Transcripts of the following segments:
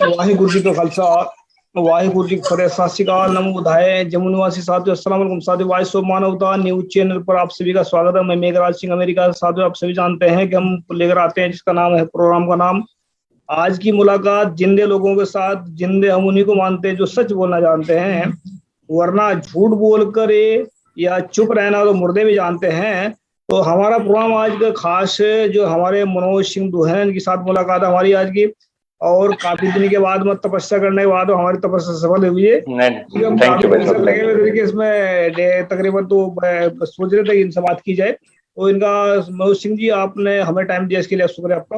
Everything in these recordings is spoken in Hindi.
वाहिगुरु जी का खालसा वाहिगुरु जी की फतेह। सत श्री अकाल, नमो बुधाय। जम्मू निवासी साथियों, अस्सलाम वालेकुम साथियों। वॉइस ऑफ मानवता न्यूज चैनल पर आप सभी का स्वागत है। मैं मेघराज सिंह अमेरिका। साथियों, आप सभी जानते हैं कि हम लेकर आते हैं जिसका नाम है, प्रोग्राम का नाम आज की मुलाकात जिंदे लोगों के साथ। जिंदे हम उन्हीं को मानते हैं जो सच बोलना जानते हैं, वरना झूठ बोलकर या चुप रहना तो मुर्दे भी जानते हैं। तो हमारा प्रोग्राम आज का खास जो हमारे मनोज सिंह दुहन के साथ मुलाकात है हमारी आज की, और काफी दिन के बाद तपस्या करने के बाद हमारी तपस्या सफल हुई है। हम काफी दिन से लगे हुए थे कि इसमें तकरीबन तो सोच रहे थे कि इनसे बात की जाए। तो इनका मनोज सिंह जी, आपने हमें टाइम दिया, इसके लिए शुक्रिया आपका।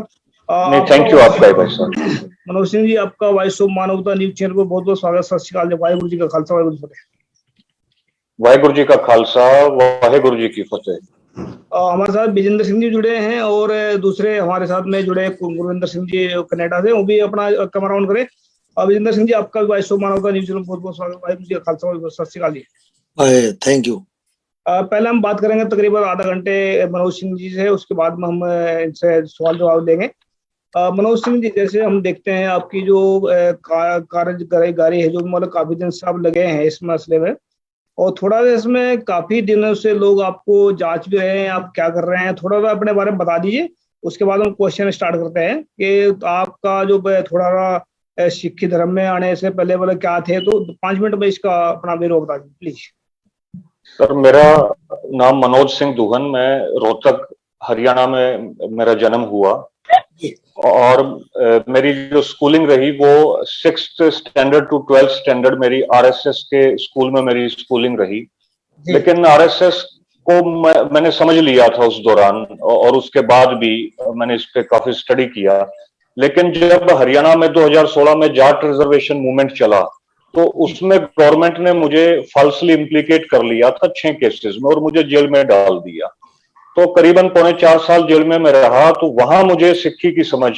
थैंक यू आपका भाई साहब। मनोज सिंह जी, आपका वॉइस ऑफ मानवता न्यूज चैनल को बहुत बहुत स्वागत। सत श्री अकाल। वाहिगुरु जी का खालसा, वाहिगुरु जी की फतेह। वाहिगुरु जी का खालसा, वाहिगुरु जी की फतेह। हमारे साथ विजेंद्र सिंह जी जुड़े हैं और दूसरे हमारे साथ में जुड़े गुरविंदर सिंह जी कनाडा से, वो भी अपना कैमरा ऑन करें। विजेंद्र सिंह जी, आपका भी वॉइस ऑफ मानवता न्यूज चैनल बहुत बहुत स्वागत। वाहिगुरु जी का खालसा, सत श्री अकाल जी। Thank you. पहले हम बात करेंगे तकरीबन आधा घंटे मनोज सिंह जी से, उसके बाद में हम इनसे सवाल जवाब देंगे। मनोज सिंह जी, जैसे हम देखते हैं आपकी जो कार्यगारी है, जो मतलब काफी दिन से आप लगे हैं इस मसले में, और थोड़ा सा इसमें काफी दिनों से लोग आपको जांच भी रहे हैं, आप क्या कर रहे हैं, थोड़ा सा अपने बारे में बता दीजिए। उसके बाद हम क्वेश्चन स्टार्ट करते हैं कि आपका जो थोड़ा सा सिख धर्म में आने से पहले वाले क्या थे। तो 5 मिनट में इसका अपना विरोध बता दीजिए प्लीज। सर, मेरा नाम मनोज सिंह दुहन, मैं रोहतक हरियाणा में मेरा जन्म हुआ, और मेरी जो स्कूलिंग रही वो 6th standard to 12th standard मेरी आरएसएस के स्कूल में मेरी स्कूलिंग रही। लेकिन आरएसएस को मैंने समझ लिया था उस दौरान, और उसके बाद भी मैंने इस पे काफी स्टडी किया। लेकिन जब हरियाणा में 2016 में जाट रिजर्वेशन मूवमेंट चला, तो उसमें गवर्नमेंट ने मुझे फॉल्सली इम्प्लीकेट कर लिया था 6 केसेस में, और मुझे जेल में डाल दिया। तो करीबन 4.25 साल जेल में मैं रहा। तो वहां मुझे सिक्खी की समझ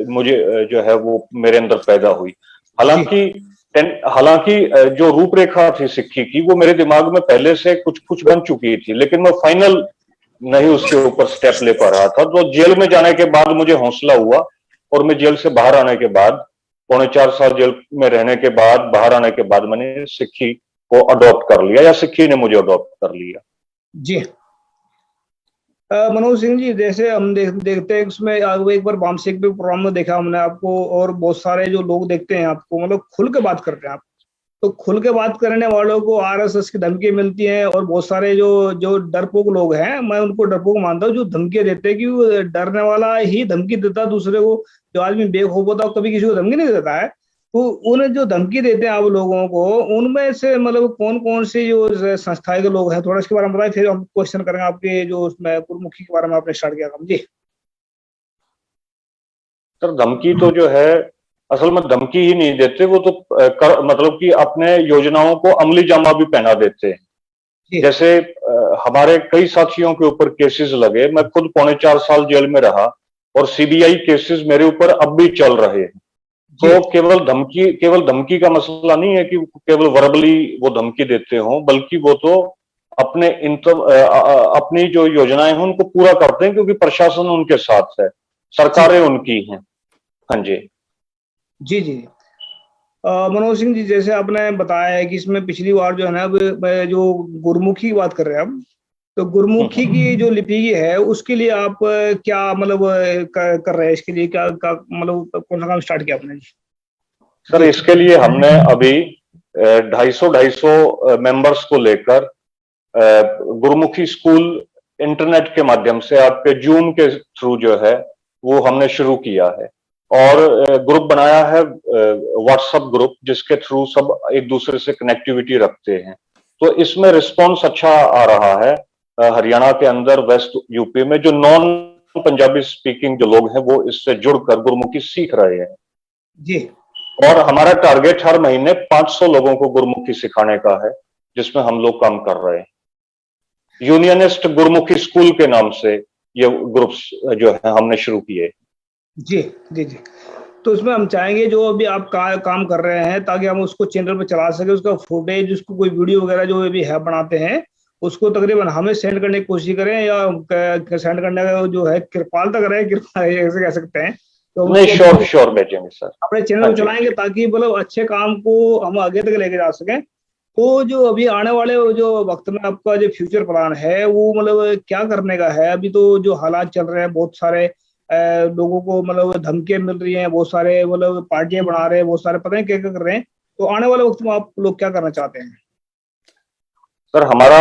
मुझे जो है वो मेरे अंदर पैदा हुई। हालांकि जो रूपरेखा थी सिक्खी की, वो मेरे दिमाग में पहले से कुछ कुछ बन चुकी थी, लेकिन मैं फाइनल नहीं उसके ऊपर स्टेप ले पा रहा था। तो जेल में जाने के बाद मुझे हौसला हुआ, और मैं जेल से बाहर आने के बाद 4.25 साल जेल में रहने के बाद बाहर आने के बाद मैंने सिक्खी को अडॉप्ट कर लिया, या सिक्खी ने मुझे अडॉप्ट कर लिया। जी मनोज सिंह जी, जैसे हम देखते हैं उसमें एक बार वामसिक पे प्रोग्राम में देखा हमने आपको, और बहुत सारे जो लोग देखते हैं आपको, मतलब खुल के बात करते हैं आप। तो खुल के बात करने वालों को आरएसएस की धमकी मिलती है, और बहुत सारे जो डरपोक लोग हैं, मैं उनको डरपोक मानता हूँ, जो धमकी देते हैं कि वो डरने वाला ही धमकी देता है दूसरे को। जो आदमी बेखौफ होता है कभी किसी को धमकी नहीं देता है। तो उन्हें जो धमकी देते हैं आप लोगों को, उनमें से मतलब कौन कौन से जो संस्थाएं के लोग हैं, थोड़ा इसके बारे में बताएं, फिर हम क्वेश्चन करेंगे आपके जो उसमें गुरुमुखी के बारे में आपने स्टार्ट किया काम जी। सर, धमकी तो जो है, असल में धमकी ही नहीं देते वो तो मतलब कि अपने योजनाओं को अमली जामा भी पहना देते हैं। जैसे हमारे कई साथियों के ऊपर केसेस लगे, मैं खुद 4.25 साल जेल में रहा, और सीबीआई केसेस मेरे ऊपर अब भी चल रहे हैं। तो केवल धमकी का मसला नहीं है कि केवल वर्बली वो धमकी देते हो, बल्कि वो तो अपनी जो योजनाएं हैं उनको पूरा करते हैं, क्योंकि प्रशासन उनके साथ है, सरकारें उनकी हैं। हाँ जी जी जी। मनोज सिंह जी, जैसे आपने बताया है कि इसमें पिछली बार जो है ना, जो गुरुमुखी की बात कर रहे हैं हम, तो गुरुमुखी की जो लिपि है उसके लिए आप क्या मतलब कर रहे हैं, इसके लिए क्या मतलब कौन सा काम स्टार्ट किया आपने? सर, इसके लिए हमने अभी 250 मेंबर्स को लेकर गुरुमुखी स्कूल इंटरनेट के माध्यम से आपके जूम के थ्रू जो है वो हमने शुरू किया है, और ग्रुप बनाया है, व्हाट्सएप ग्रुप, जिसके थ्रू सब एक दूसरे से कनेक्टिविटी रखते हैं। तो इसमें रिस्पॉन्स अच्छा आ रहा है। हरियाणा के अंदर, वेस्ट यूपी में जो नॉन पंजाबी स्पीकिंग जो लोग हैं, वो इससे जुड़कर गुरुमुखी सीख रहे हैं जी। और हमारा टारगेट हर महीने 500 लोगों को गुरुमुखी सिखाने का है, जिसमें हम लोग काम कर रहे हैं। यूनियनिस्ट गुरुमुखी स्कूल के नाम से ये ग्रुप्स जो है हमने शुरू किए। जी जी जी। तो इसमें हम चाहेंगे जो अभी आप काम कर रहे हैं, ताकि हम उसको चैनल पे चला सके, उसका फुटेज, उसको कोई वीडियो वगैरह जो भी है बनाते हैं, उसको तकरीबन हमें सेंड करने की कोशिश करें, या सेंड करने का जो है कृपाल तक रहे, कृपा ऐसे कह सकते हैं। तो नहीं, श्योर श्योर भेजेंगे सर, अपने चैनल हाँ को जी। चलाएंगे ताकि मतलब अच्छे काम को हम आगे तक लेके जा सकें। तो जो अभी आने वाले जो वक्त में आपका जो फ्यूचर प्लान है वो मतलब क्या करने का है? अभी तो जो हालात चल रहे हैं, बहुत सारे लोगों को मतलब धमकियां मिल रही हैं, बहुत सारे मतलब पार्टियां बना रहे हैं, बहुत सारे पता नहीं क्या क्या कर रहे हैं। तो आने वाले वक्त में आप लोग क्या करना चाहते हैं? सर हमारा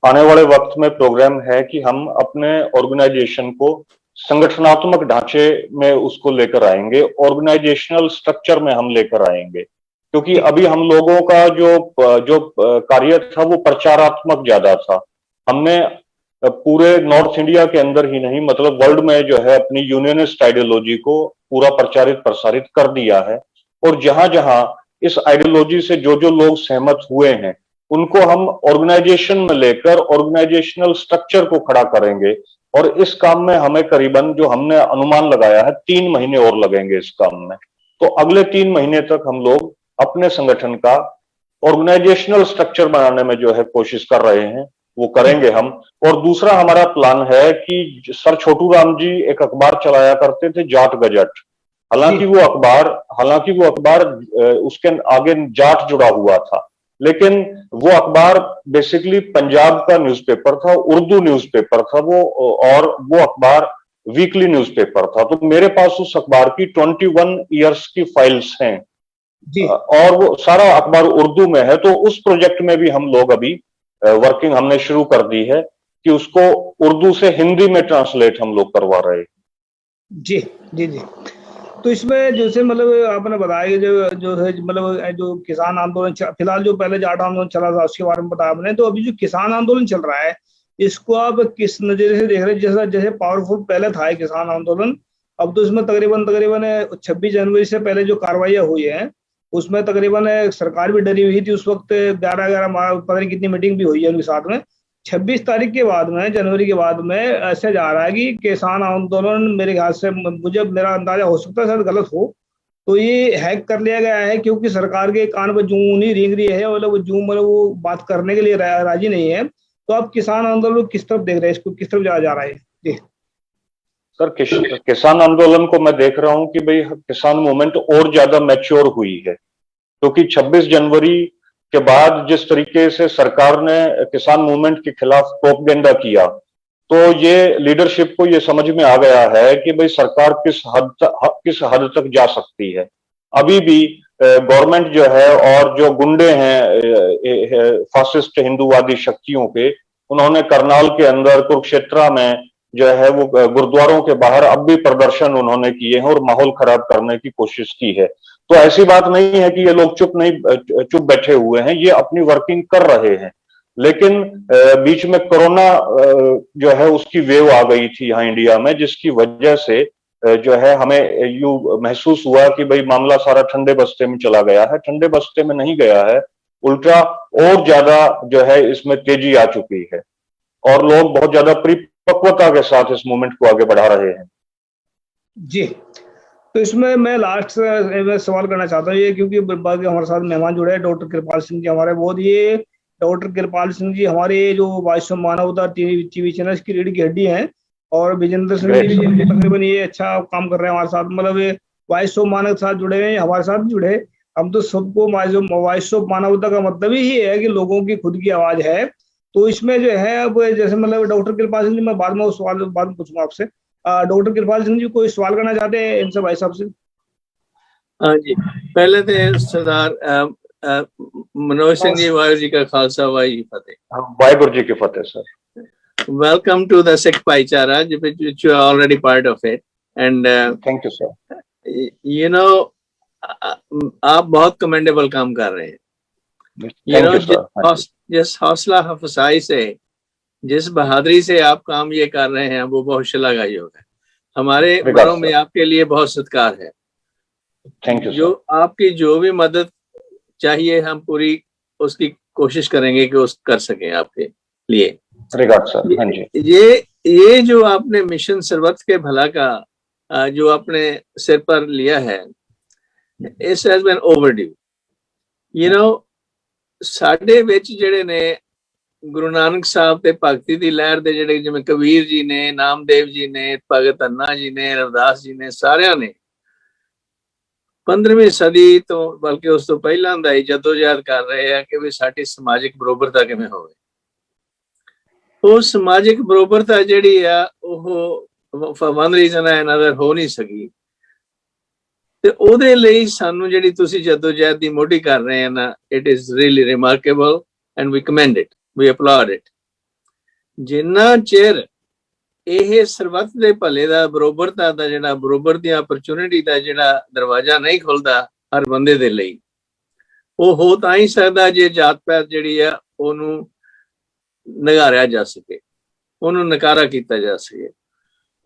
आने वाले वक्त में प्रोग्राम है कि हम अपने ऑर्गेनाइजेशन को संगठनात्मक ढांचे में उसको लेकर आएंगे, ऑर्गेनाइजेशनल स्ट्रक्चर में हम लेकर आएंगे, क्योंकि अभी हम लोगों का जो कार्य था वो प्रचारात्मक ज्यादा था। हमने पूरे नॉर्थ इंडिया के अंदर ही नहीं, मतलब वर्ल्ड में जो है अपनी यूनियनिस्ट आइडियोलॉजी को पूरा प्रचारित प्रसारित कर दिया है। और जहां जहां इस आइडियोलॉजी से जो जो लोग सहमत हुए हैं उनको हम ऑर्गेनाइजेशन में लेकर ऑर्गेनाइजेशनल स्ट्रक्चर को खड़ा करेंगे। और इस काम में हमें करीबन जो हमने अनुमान लगाया है 3 महीने और लगेंगे इस काम में। तो अगले 3 महीने तक हम लोग अपने संगठन का ऑर्गेनाइजेशनल स्ट्रक्चर बनाने में जो है कोशिश कर रहे हैं, वो करेंगे हम। और दूसरा हमारा प्लान है कि सर छोटू राम जी एक अखबार चलाया करते थे, जाट गजट। हालांकि वो अखबार उसके आगे जाट जुड़ा हुआ था, लेकिन वो अखबार बेसिकली पंजाब का न्यूज़पेपर था, उर्दू न्यूज़पेपर था वो, और वो अखबार वीकली न्यूज़पेपर था। तो मेरे पास उस अखबार की 21 ईयर्स की फाइल्स हैं जी और वो सारा अखबार उर्दू में है। तो उस प्रोजेक्ट में भी हम लोग अभी वर्किंग हमने शुरू कर दी है कि उसको उर्दू से हिंदी में ट्रांसलेट हम लोग करवा रहे हैं। जी जी जी। तो इसमें जैसे मतलब आपने बताया कि जो जो है मतलब जो किसान आंदोलन फिलहाल जो पहले जाट आंदोलन चला था उसके बारे में बताया आपने, तो अभी जो किसान आंदोलन चल रहा है इसको आप किस नजरिए से देख रहे हैं? जैसा जैसे पावरफुल पहले था किसान आंदोलन, अब तो इसमें तकरीबन तकरीबन 26 जनवरी से पहले जो कार्रवाइयां हुई हैं उसमें तकरीबन सरकार भी डरी हुई थी उस वक्त। 11-11 पता नहीं कितनी मीटिंग भी हुई है उनके साथ में। 26 तारीख के बाद में, जनवरी के बाद में ऐसे जा रहा है कि किसान आंदोलन मेरे ख्याल से, मुझे मेरा अंदाजा हो सकता है शायद गलत हो, तो ये हैक कर लिया गया है क्योंकि सरकार के कान पर जूं नहीं रेंग रही है, मतलब वो जूं मतलब वो बात करने के लिए राजी नहीं है। तो आप किसान आंदोलन को किस तरफ देख रहे हैं? इसको किस तरफ जा रहा है? जी सर किसान आंदोलन को मैं देख रहा हूं कि भाई किसान मूवमेंट और ज्यादा मैच्योर हुई है, क्योंकि 26 जनवरी के बाद जिस तरीके से सरकार ने किसान मूवमेंट के खिलाफ प्रोपगेंडा किया, तो ये लीडरशिप को ये समझ में आ गया है कि भाई सरकार किस हद तक जा सकती है। अभी भी गवर्नमेंट जो है और जो गुंडे हैं फासिस्ट हिंदूवादी शक्तियों के, उन्होंने करनाल के अंदर कुरुक्षेत्रा में जो है वो गुरुद्वारों के बाहर अब भी प्रदर्शन उन्होंने किए हैं और माहौल खराब करने की कोशिश की है। तो ऐसी बात नहीं है कि ये लोग चुप बैठे हुए हैं, ये अपनी वर्किंग कर रहे हैं। लेकिन बीच में कोरोना जो है उसकी वेव आ गई थी यहाँ इंडिया में, जिसकी वजह से जो है हमें यूं महसूस हुआ कि भाई मामला सारा ठंडे बस्ते में चला गया है। ठंडे बस्ते में नहीं गया है, उल्टा और ज्यादा जो है इसमें तेजी आ चुकी है और लोग बहुत ज्यादा परिपक्वता के साथ इस मूवमेंट को आगे बढ़ा रहे हैं। जी। तो इसमें मैं लास्ट में सवाल करना चाहता हूँ ये, क्योंकि बाकी हमारे साथ मेहमान जुड़े हैं डॉक्टर कृपाल सिंह जी हमारे, बहुत ये डॉक्टर कृपाल सिंह जी हमारे जो वॉइस ऑफ मानवता टीवी चैनल की रीढ़ की हड्डी हैं, और विजेंद्र सिंह जी भी तकरीबन ये अच्छा काम कर रहे हैं हमारे साथ, मतलब वॉइस ऑफ मानव के साथ जुड़े हैं, हमारे साथ जुड़े। हम तो सबको वॉइस ऑफ मानवता का मतलब ही है कि लोगों की खुद की आवाज है। तो इसमें जो है अब जैसे मतलब डॉक्टर कृपाल सिंह जी, मैं बाद में उस सवाल बाद में पूछूंगा आपसे। डॉक्टर कृपाल सिंह जी कोई सवाल करना चाहते हैं इनसे भाई साहब से? हाँ जी, पहले तो सरदार मनोज सिंह जी, वाहिगुरू जी का खालसा वाहिगुरू जी फतेह। वाहिगुरू जी की फतेह sir. Welcome to the Sikh भाईचारा, which you are already part of it, and thank you sir. you know आप बहुत कमेंडेबल काम कर रहे हैं। You know, जिस हौसला अफजाई से, जिस बहादुरी से आप काम ये कर रहे हैं वो बहुत शलाघायोग है। हमारे मनों में आपके लिए बहुत सत्कार है। Thank you. जो आपकी जो भी मदद चाहिए हम पूरी उसकी कोशिश करेंगे कि उस कर सकें आपके लिए। सर हाँ जी। ये जो आपने मिशन सर्वत्र के भला का जो आपने सिर पर लिया है, it's has been overdue. You know साडे विच जेडे ने गुरु नानक साहब ते भगती दी लहर दे जेडे जिवें कबीर जी ने, नामदेव जी ने, भगत अन्ना जी ने, रविदास जी ने, सारियां ने 15ਵੀਂ ਸਦੀ ਤੋਂ ਬਲਕਿ ਉਸ ਤੋਂ ਪਹਿਲਾਂ ਦਾ ਹੀ ਜਦੋਜਹਿਦ ਕਰ ਰਹੇ ਆ ਕਿ ਵੀ ਸਾਡੀ ਸਮਾਜਿਕ ਬਰੋਬਰਤਾ ਕਿਵੇਂ ਹੋਵੇ। ਉਹ ਸਮਾਜਿਕ ਬਰੋਬਰਤਾ ਜਿਹੜੀ ਆ ਉਹ for one reason or another ਹੋ ਨਹੀਂ ਸਕੀ, ਤੇ ਉਹਦੇ ਲਈ ਸਾਨੂੰ ਜਿਹੜੀ ਤੁਸੀਂ ਜਦੋਜਹਿਦ ਦੀ ਮੋਢੀ ਕਰ ਰਹੇ ਆ ਨਾ, it is really remarkable and we commend it, we applaud it। ਜਿੰਨਾ ਚਿਰ ਇਹ ਸਰਬੱਤ ਦੇ ਭਲੇ ਦਾ, ਬਰੋਬਰਤਾ ਦਾ ਜਿਹੜਾ, ਬਰੋਬਰ ਦੀਆਂ ਅਪਰਚੁਨਿਟੀ ਦਾ ਜਿਹੜਾ ਦਰਵਾਜ਼ਾ ਨਹੀਂ ਖੁੱਲਦਾ ਹਰ ਬੰਦੇ ਦੇ ਲਈ, ਉਹ ਹੋ ਤਾਂ ਹੀ ਸਕਦਾ ਜੇ ਜਾਤ ਪਾਤ ਜਿਹੜੀ ਆ ਉਹਨੂੰ ਨਗਾਰਿਆ ਜਾ ਸਕੇ, ਉਹਨੂੰ ਨਕਾਰਾ ਕੀਤਾ ਜਾ ਸਕੇ।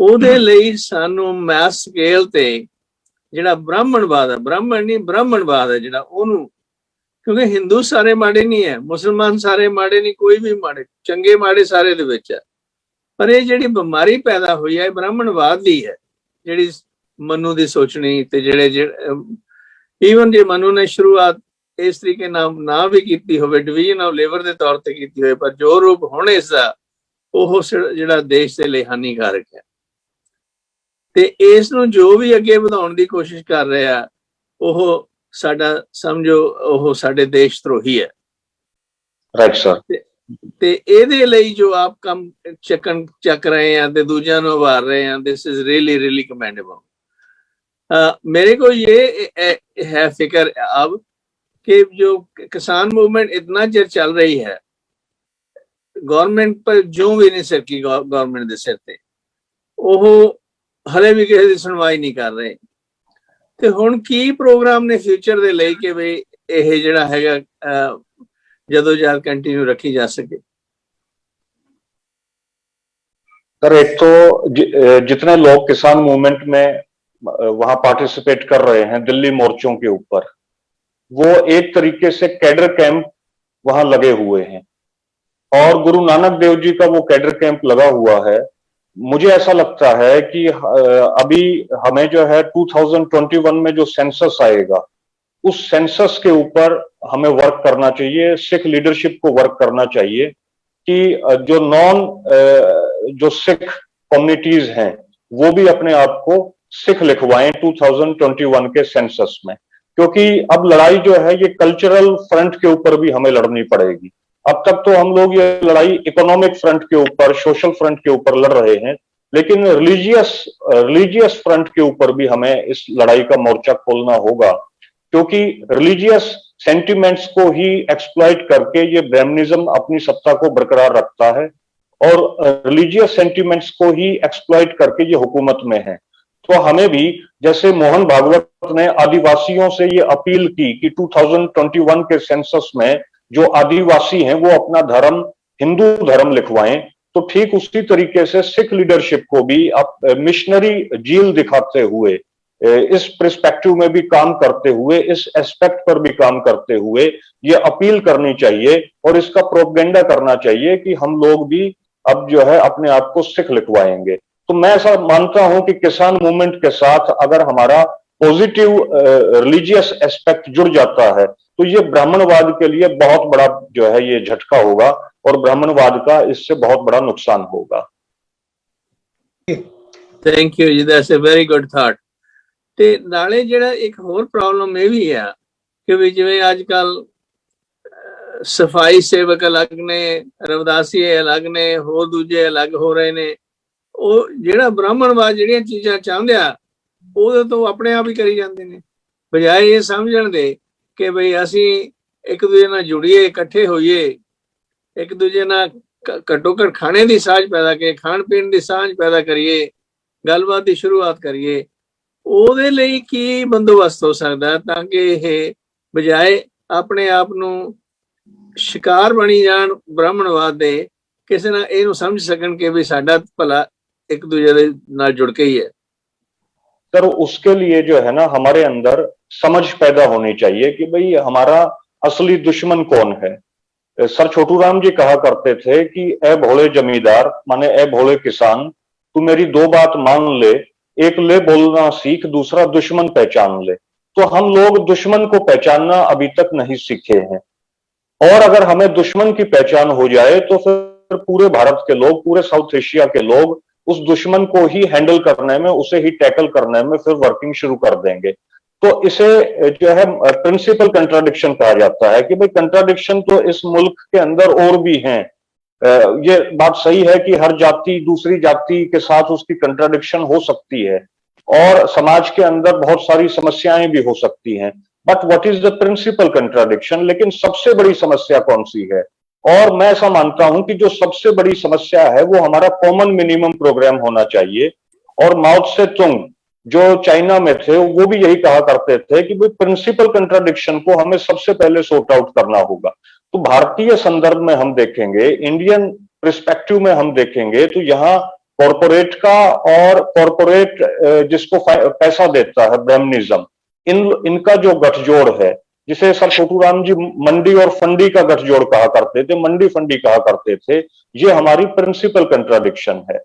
ਉਹਦੇ ਲਈ ਸਾਨੂੰ ਮੈਸ ਸਕੇਲ ਤੇ ਜਿਹੜਾ ਬ੍ਰਾਹਮਣਵਾਦ ਹੈ, ਬ੍ਰਾਹਮਣ ਨਹੀਂ ਬ੍ਰਾਹਮਣਵਾਦ ਹੈ ਜਿਹੜਾ, ਉਹਨੂੰ, ਕਿਉਂਕਿ ਹਿੰਦੂ ਸਾਰੇ ਮਾੜੇ ਨਹੀਂ ਹੈ, ਮੁਸਲਮਾਨ ਸਾਰੇ ਮਾੜੇ ਨਹੀਂ, ਕੋਈ ਵੀ ਮਾੜੇ, ਚੰਗੇ ਮਾੜੇ ਸਾਰੇ ਦੇ ਵਿੱਚ ਹੈ। ਪਰ ਇਹ ਜਿਹੜੀ ਬਿਮਾਰੀ ਪੈਦਾ ਹੋਈ ਹੈ ਬ੍ਰਾਹਮਣਵਾਦ ਦੀ ਹੈ, ਜਿਹੜੀ ਮਨੂ ਦੀ ਸੋਚਣੀ ਤੇ ਜਿਹੜੇ ਈਵਨ ਜੇ ਮਨੂ ਨੇ ਸ਼ੁਰੂਆਤ ਇਸ ਤਰੀਕੇ ਨਾਲ ਨਾ ਵੀ ਕੀਤੀ ਹੋਵੇ, ਡਿਵੀਜ਼ਨ ਆਫ ਲੇਬਰ ਦੇ ਤੌਰ ਤੇ ਕੀਤੀ ਹੋਵੇ, ਪਰ ਜੋ ਰੂਪ ਹੁਣ ਇਸ ਦਾ ਉਹ ਜਿਹੜਾ ਦੇਸ਼ ਦੇ ਲਈ ਹਾਨੀਕਾਰਕ ਹੈ। ਤੇ ਇਸ ਨੂੰ ਜੋ ਵੀ ਅੱਗੇ ਵਧਾਉਣ ਦੀ ਕੋਸ਼ਿਸ਼ ਕਰ ਰਿਹਾ ਉਹ ਸਾਡਾ, ਸਮਝੋ ਉਹ ਸਾਡੇ ਦੇਸ਼ ਧਰੋਹੀ ਹੈ। Right sir. ਤੇ ਇਹਦੇ ਲਈ ਜੋ ਆਪ ਕੰਮ ਚੱਕ ਰਹੇ ਆ ਤੇ ਦੂਜਿਆਂ ਨੂੰ ਉਭਾਰ ਰਹੇ ਆ, ਦਿਸ ਇਜ਼ ਰੀਅਲੀ ਰੀਅਲੀ ਕਮੈਂडेबल। मेरे को ये है फिक्र अब कि जो किसान मूवमेंट इतना चिर चल रही है, गवर्नमेंट पर जो भी नहीं सिर की गवर्नमेंट ਦੇ ਸਿਰ ਤੇ, ਉਹ ਹਲੇ ਵੀ ਕਿਸੇ ਦੀ ਸੁਣਵਾਈ ਨਹੀਂ ਕਰ ਰਹੇ। ਤੇ ਹੁਣ ਕੀ ਪ੍ਰੋਗਰਾਮ ਨੇ ਫਿਊਚਰ ਦੇ ਲਈ ਕਿ ਵੀ ਇਹ ਜਿਹੜਾ ਹੈਗਾ जदोजहद कंटिन्यू रखी जा सके? सर, एक तो जितने लोग किसान मूवमेंट में वहां पार्टिसिपेट कर रहे हैं दिल्ली मोर्चों के ऊपर, वो एक तरीके से कैडर कैंप वहां लगे हुए हैं और गुरु नानक देव जी का वो कैडर कैंप लगा हुआ है। मुझे ऐसा लगता है कि अभी हमें जो है 2021 में जो सेंसस आएगा, उस सेंसस के ऊपर हमें वर्क करना चाहिए, सिख लीडरशिप को वर्क करना चाहिए कि जो सिख कम्युनिटीज हैं वो भी अपने आप को सिख लिखवाएं 2021 के सेंसस में, क्योंकि अब लड़ाई जो है ये कल्चरल फ्रंट के ऊपर भी हमें लड़नी पड़ेगी। अब तक तो हम लोग ये लड़ाई इकोनॉमिक फ्रंट के ऊपर, सोशल फ्रंट के ऊपर लड़ रहे हैं, लेकिन रिलीजियस फ्रंट के ऊपर भी हमें इस लड़ाई का मोर्चा खोलना होगा, क्योंकि रिलीजियस सेंटिमेंट्स को ही एक्सप्लॉइट करके ये ब्राह्मणिज्म अपनी सत्ता को बरकरार रखता है और रिलीजियस सेंटिमेंट्स को ही एक्सप्लॉइट करके ये हुकूमत में है। तो हमें भी, जैसे मोहन भागवत ने आदिवासियों से ये अपील की कि 2021 के सेंसस में जो आदिवासी हैं वो अपना धर्म हिंदू धर्म लिखवाएं, तो ठीक उसी तरीके से सिख लीडरशिप को भी मिशनरी जील दिखाते हुए, इस पर्सपेक्टिव में भी काम करते हुए, इस एस्पेक्ट पर भी काम करते हुए ये अपील करनी चाहिए और इसका प्रोपेगेंडा करना चाहिए कि हम लोग भी अब जो है अपने आप को सिख लिखवाएंगे। तो मैं ऐसा मानता हूं कि किसान मूवमेंट के साथ अगर हमारा पॉजिटिव रिलीजियस एस्पेक्ट जुड़ जाता है तो ये ब्राह्मणवाद के लिए बहुत बड़ा जो है ये झटका होगा और ब्राह्मणवाद का इससे बहुत बड़ा नुकसान होगा। Thank you ji, that's a very good thought. ਤੇ ਨਾਲੇ ਜਿਹੜਾ ਇੱਕ ਹੋਰ ਪ੍ਰੋਬਲਮ ਇਹ ਵੀ ਆ ਕਿ ਵੀ ਜਿਵੇਂ ਅੱਜ ਕੱਲ ਸਫਾਈ ਸੇਵਕ ਅਲੱਗ ਨੇ, ਰਵਿਦਾਸੀਏ ਅਲੱਗ ਨੇ, ਹੋਰ ਦੂਜੇ ਅਲੱਗ ਹੋ ਰਹੇ ਨੇ। ਉਹ ਜਿਹੜਾ ਬ੍ਰਾਹਮਣਵਾਦ ਜਿਹੜੀਆਂ ਚੀਜ਼ਾਂ ਚਾਹੁੰਦੇ ਆ ਉਹਦੇ ਤੋਂ ਆਪਣੇ ਆਪ ਹੀ ਕਰੀ ਜਾਂਦੇ ਨੇ, ਬਜਾਏ ਇਹ ਸਮਝਣ ਦੇ ਕਿ ਬਈ ਅਸੀਂ ਇੱਕ ਦੂਜੇ ਨਾਲ ਜੁੜੀਏ, ਇਕੱਠੇ ਹੋਈਏ, ਇੱਕ ਦੂਜੇ ਨਾਲ ਘੱਟੋ ਘੱਟ ਖਾਣੇ ਦੀ ਸਾਂਝ ਪੈਦਾ ਕਰੀਏ, ਖਾਣ ਪੀਣ ਦੀ ਸਾਂਝ ਪੈਦਾ ਕਰੀਏ, ਗੱਲਬਾਤ ਦੀ ਸ਼ੁਰੂਆਤ ਕਰੀਏ। ਉਹਦੇ ਲਈ ਕੀ ਬੰਦੋਬਸਤ ਹੋ ਸਕਦਾ ਤਾਂ ਕਿ ਇਹ ਬਜਾਏ ਆਪਣੇ ਆਪ ਨੂੰ ਸ਼ਿਕਾਰ ਬਣੀ ਜਾਣ ਬ੍ਰਾਹਮਣਵਾਦ ਦੇ, ਕਿਸੇ ਨਾਲ ਇਹਨੂੰ ਸਮਝ ਸਕਣ ਕਿ ਵੀ ਸਾਡਾ ਭਲਾ ਇੱਕ ਦੂਜੇ ਦੇ ਨਾਲ ਜੁੜ ਕੇ ਹੀ है। सर, उसके लिए जो है ना हमारे अंदर समझ पैदा होनी चाहिए कि भाई हमारा असली दुश्मन कौन है। सर छोटू राम जी कहा करते थे कि ए भोले जमींदार, माने ए भोले किसान, तू मेरी दो बात मान ले, एक ले बोलना सीख, दूसरा दुश्मन पहचान ले। तो हम लोग दुश्मन को पहचानना अभी तक नहीं सीखे हैं, और अगर हमें दुश्मन की पहचान हो जाए तो फिर पूरे भारत के लोग, पूरे साउथ एशिया के लोग उस दुश्मन को ही हैंडल करने में, उसे ही टैकल करने में फिर वर्किंग शुरू कर देंगे। तो इसे जो है प्रिंसिपल कंट्राडिक्शन कहा जाता है कि भाई कंट्राडिक्शन तो इस मुल्क के अंदर और भी हैं। ये बात सही है कि हर जाति दूसरी जाति के साथ उसकी कंट्राडिक्शन हो सकती है और समाज के अंदर बहुत सारी समस्याएं भी हो सकती हैं, but what is the principal contradiction? लेकिन सबसे बड़ी समस्या कौन सी है? और मैं ऐसा मानता हूं कि जो सबसे बड़ी समस्या है वो हमारा कॉमन मिनिमम प्रोग्राम होना चाहिए। और माओ त्से तुंग जो चाइना में थे वो भी यही कहा करते थे कि भाई प्रिंसिपल कंट्राडिक्शन को हमें सबसे पहले सॉर्ट आउट करना होगा। तो भारतीय संदर्भ में हम देखेंगे, इंडियन पर्सपेक्टिव में हम देखेंगे तो यहाँ कॉरपोरेट का और कॉरपोरेट जिसको पैसा देता है ब्राह्मणिज्म, इनका जो गठजोड़ है, जिसे सर छोटूराम जी मंडी और फंडी का गठजोड़ कहा करते थे, मंडी फंडी कहा करते थे, ये हमारी प्रिंसिपल कंट्राडिक्शन है।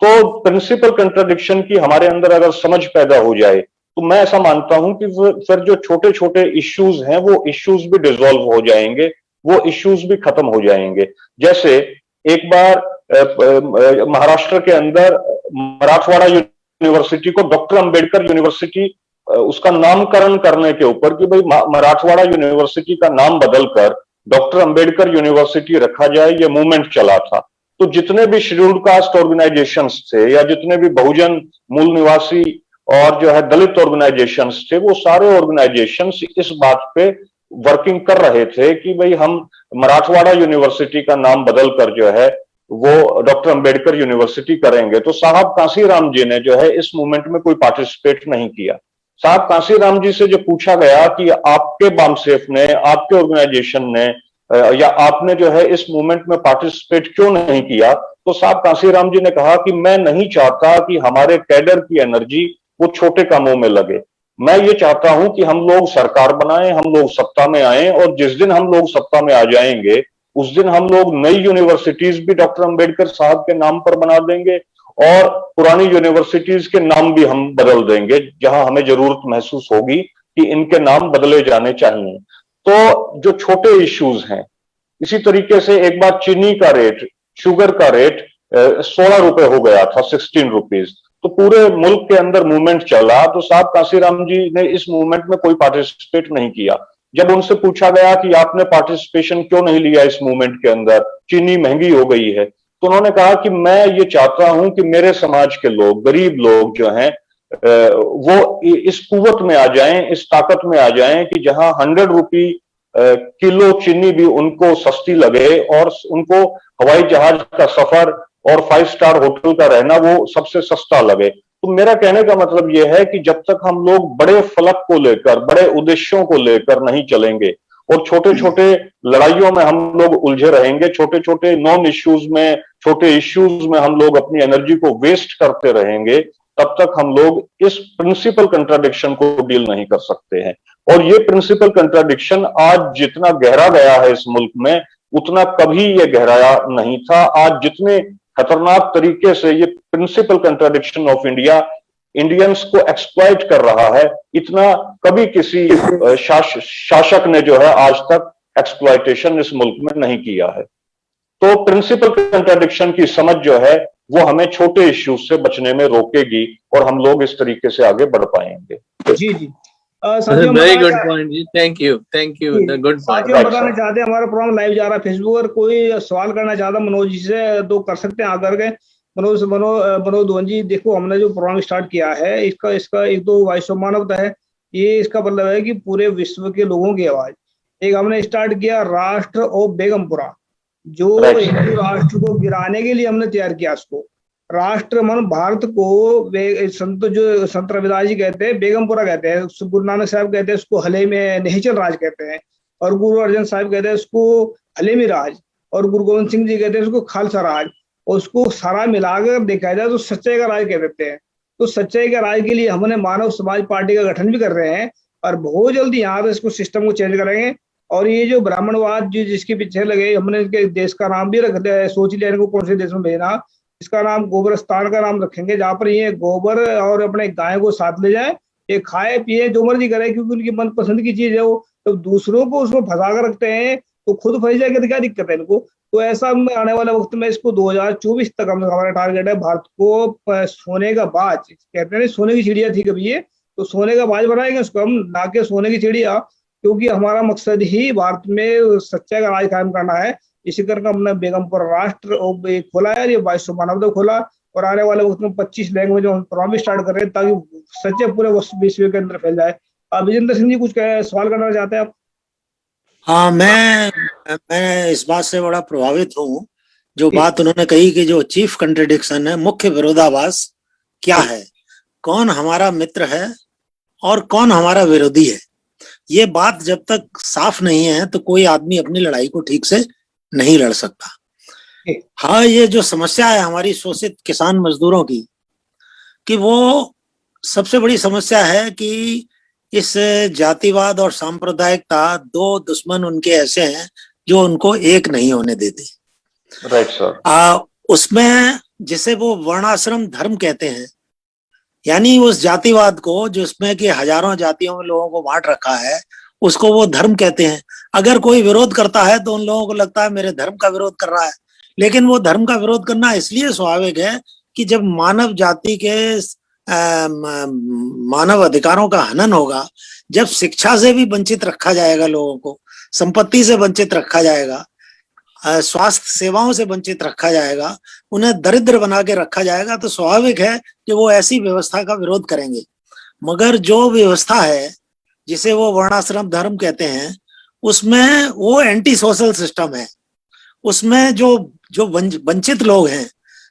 तो प्रिंसिपल कंट्राडिक्शन की हमारे अंदर अगर समझ पैदा हो जाए तो मैं ऐसा मानता हूं कि फिर जो छोटे छोटे इश्यूज हैं वो इश्यूज भी डिसॉल्व हो जाएंगे, वो इश्यूज भी खत्म हो जाएंगे। जैसे एक बार महाराष्ट्र के अंदर मराठवाड़ा यूनिवर्सिटी को डॉक्टर अंबेडकर यूनिवर्सिटी उसका नामकरण करने के ऊपर कि भाई मराठवाड़ा यूनिवर्सिटी का नाम बदलकर डॉक्टर अंबेडकर यूनिवर्सिटी रखा जाए, ये मूवमेंट चला था। तो जितने भी शेड्यूल्ड कास्ट ऑर्गेनाइजेशंस थे या जितने भी बहुजन मूल निवासी और जो है दलित ऑर्गेनाइजेशंस थे, वो सारे ऑर्गेनाइजेशंस इस बात पे वर्किंग कर रहे थे कि भाई हम मराठवाड़ा यूनिवर्सिटी का नाम बदलकर जो है वो डॉक्टर अंबेडकर यूनिवर्सिटी करेंगे। तो साहब कांसीराम जी ने जो है इस मूवमेंट में कोई पार्टिसिपेट नहीं किया। साहब कांसीराम जी से जो पूछा गया कि आपके बामसेफ ने, आपके ऑर्गेनाइजेशन ने या आपने जो है इस मूवमेंट में पार्टिसिपेट क्यों नहीं किया, तो साहब कांसीराम जी ने कहा कि मैं नहीं चाहता कि हमारे कैडर की एनर्जी वो छोटे कामों में लगे। मैं ये चाहता हूं कि हम लोग सरकार बनाएं, हम लोग सत्ता में आए और जिस दिन हम लोग सत्ता में आ जाएंगे उस दिन हम लोग नई यूनिवर्सिटीज भी डॉक्टर अंबेडकर साहब के नाम पर बना देंगे और पुरानी यूनिवर्सिटीज के नाम भी हम बदल देंगे जहां हमें जरूरत महसूस होगी कि इनके नाम बदले जाने चाहिए। तो जो छोटे इश्यूज हैं, इसी तरीके से एक बार चीनी का रेट, शुगर का रेट 16 रुपए हो गया था, 16 रुपीज। तो पूरे मुल्क के अंदर मूवमेंट चला, तो साहब कांसीराम जी ने इस मूवमेंट में कोई पार्टिसिपेट नहीं किया। जब उनसे पूछा गया कि आपने पार्टिसिपेशन क्यों नहीं लिया इस मूवमेंट के अंदर, चीनी महंगी हो गई है, तो उन्होंने कहा कि मैं ये चाहता हूं कि मेरे समाज के लोग, गरीब लोग जो हैं वो इस कुव्वत में आ जाएं, इस ताकत में आ जाएं कि जहां 100 रुपये किलो चीनी भी उनको सस्ती लगे और उनको हवाई जहाज का सफर और 5 स्टार होटल का रहना वो सबसे सस्ता लगे। तो मेरा कहने का मतलब यह है कि जब तक हम लोग बड़े फलक को लेकर, बड़े उद्देश्यों को लेकर नहीं चलेंगे और छोटे छोटे लड़ाइयों में हम लोग उलझे रहेंगे, छोटे छोटे नॉन इश्यूज में, छोटे इश्यूज में हम लोग अपनी एनर्जी को वेस्ट करते रहेंगे, तब तक हम लोग इस प्रिंसिपल कंट्राडिक्शन को डील नहीं कर सकते हैं। और ये प्रिंसिपल कंट्राडिक्शन आज जितना गहरा गया है इस मुल्क में, उतना कभी ये गहराया नहीं था। आज जितने खतरनाक तरीके से ये principal contradiction of India Indians को एक्सप्लॉइट कर रहा है, इतना कभी किसी शासक ने जो है आज तक एक्सप्लॉइटेशन इस मुल्क में नहीं किया है। तो प्रिंसिपल कंट्राडिक्शन की समझ जो है वो हमें छोटे इश्यूज से बचने में रोकेगी और हम लोग इस तरीके से आगे बढ़ पाएंगे। जी जी, वेरी गुड पॉइंट जी, थैंक यू गुड पॉइंट। बताना चाहते हैं, हमारा प्रोग्राम लाइव जा रहा है फेसबुक पर, कोई सवाल करना चाहता मनोज जी से तो कर सकते हैं आकर के। मनोज धवन जी, देखो हमने जो प्रोग्राम स्टार्ट किया है इसका एक तो वॉइस ऑफ मानवता है, ये इसका मतलब है कि पूरे विश्व के लोगों की आवाज। एक हमने स्टार्ट किया राष्ट्र ऑफ बेगमपुरा, जो हिंदू राष्ट्र को गिराने के लिए हमने तैयार किया। उसको राष्ट्र मन भारत को संत रविदास जी कहते हैं बेगमपुरा कहते हैं, गुरु नानक साहब कहते हैं उसको हले में निहिचल राज कहते हैं, और गुरु अर्जन साहब कहते हैं उसको हले में राज, और गुरु गोविंद सिंह जी कहते हैं उसको खालसा राज। और उसको सारा मिलाकर देखा जाए तो सच्चाई का राज कह देते हैं। तो सच्चाई के राज के लिए हमने मानव समाज पार्टी का गठन भी कर रहे हैं और बहुत जल्दी यहाँ पे इसको सिस्टम को चेंज करेंगे। और ये जो ब्राह्मणवाद जो जिसके पीछे लगे, हमने इसके देश का नाम भी रख दिया है, सोच लिया इनको कौन से देश में भेजना। इसका नाम गोबरस्तान का नाम रखेंगे, जहाँ पर ये गोबर और अपने गाय को साथ ले जाए, ये खाए पिए जो मर्जी करे, क्योंकि उनकी मनपसंद की चीज है वो। तो दूसरों को उसमें फंसा कर रखते हैं तो खुद फंस जाएगा तो क्या दिक्कत है इनको। तो ऐसा आने वाले वक्त में इसको 2024 तक हमारा टारगेट है भारत को सोने का बाज, कहते हैं सोने की चिड़िया थी कभी ये, तो सोने का बाज बनाएंगे उसको हम, ना के सोने की चिड़िया, क्योंकि हमारा मकसद ही भारत में सच्चाई का राज कायम करना है। इसी करके हमने बेगमपुर राष्ट्र खोला है, ये 22 मानवता खोला, और आने वाले वक्त में 25 लैंग्वेज हम पढ़ाना भी स्टार्ट कर रहे हैं, ताकि सच्चे पूरे विश्व के अंदर फैल जाए। विजेंद्र सिंह जी कुछ सवाल करना चाहते हैं आप? हाँ, मैं इस बात से बड़ा प्रभावित हूँ, जो बात उन्होंने कही कि जो चीफ कंट्रडिक्शन है, मुख्य विरोधाभास क्या है, कौन हमारा मित्र है और कौन हमारा विरोधी है। ये बात जब तक साफ नहीं है तो कोई आदमी अपनी लड़ाई को ठीक से नहीं लड़ सकता। हाँ, ये जो समस्या है हमारी शोषित किसान मजदूरों की, कि वो सबसे बड़ी समस्या है कि इस जातिवाद और सांप्रदायिकता, दो दुश्मन उनके ऐसे हैं जो उनको एक नहीं होने देते। Right sir. उसमें जिसे वो वर्णाश्रम धर्म कहते हैं, यानी उस जातिवाद को जिसमें कि हजारों जातियों में लोगों को बांट रखा है, उसको वो धर्म कहते हैं। अगर कोई विरोध करता है तो उन लोगों को लगता है मेरे धर्म का विरोध कर रहा है, लेकिन वो धर्म का विरोध करना इसलिए स्वाभाविक है कि जब मानव जाति के मानव अधिकारों का हनन होगा, जब शिक्षा से भी वंचित रखा जाएगा, लोगों को संपत्ति से वंचित रखा जाएगा, स्वास्थ्य सेवाओं से वंचित रखा जाएगा, उन्हें दरिद्र बना के रखा जाएगा, तो स्वाभाविक है कि वो ऐसी व्यवस्था का विरोध करेंगे। मगर जो व्यवस्था है जिसे वो वर्णाश्रम धर्म कहते हैं, उसमें वो एंटी सोशल सिस्टम है। उसमें जो वंचित लोग हैं,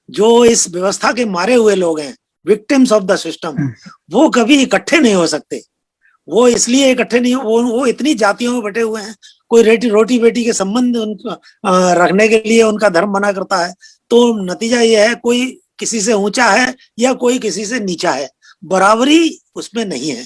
जो इस व्यवस्था के मारे हुए लोग हैं, विक्टिम्स ऑफ द सिस्टम, वो कभी इकट्ठे नहीं हो सकते। वो इसलिए इकट्ठे नहीं हो, वो इतनी जातियों में बटे हुए हैं। कोई रोटी बेटी के संबंध रखने के लिए उनका धर्म मना करता है, तो नतीजा ये है कोई किसी से ऊंचा है या कोई किसी से नीचा है, बराबरी उसमें नहीं है।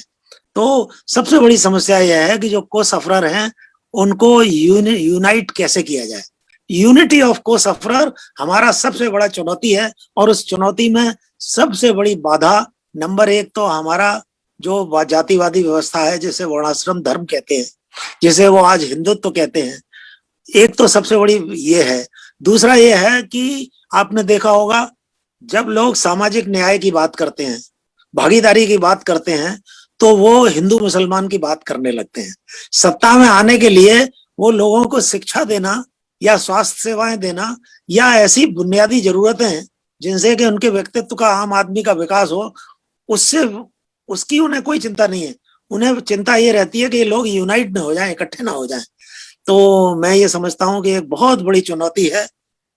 तो सबसे बड़ी समस्या यह है कि जो को सफरर हैं उनको यूनाइट कैसे किया जाए। यूनिटी ऑफ को सफरर हमारा सबसे बड़ा चुनौती है, और उस चुनौती में सबसे बड़ी बाधा नंबर 1 तो हमारा जो जातिवादी व्यवस्था है, जिसे वर्णाश्रम धर्म कहते हैं, जिसे वो आज हिंदुत्व कहते हैं, एक तो सबसे बड़ी ये है। दूसरा ये है कि आपने देखा होगा, जब लोग सामाजिक न्याय की बात करते हैं, भागीदारी की बात करते हैं, तो वो हिंदू मुसलमान की बात करने लगते हैं। सत्ता में आने के लिए वो लोगों को शिक्षा देना या स्वास्थ्य सेवाएं देना या ऐसी बुनियादी जरूरतें जिनसे कि उनके व्यक्तित्व का, आम आदमी का विकास हो, उसकी उन्हें कोई चिंता नहीं है। उन्हें चिंता ये रहती है कि ये लोग यूनाइट न हो जाएं, इकट्ठे ना हो जाएं। तो मैं ये समझता हूँ कि एक बहुत बड़ी चुनौती है,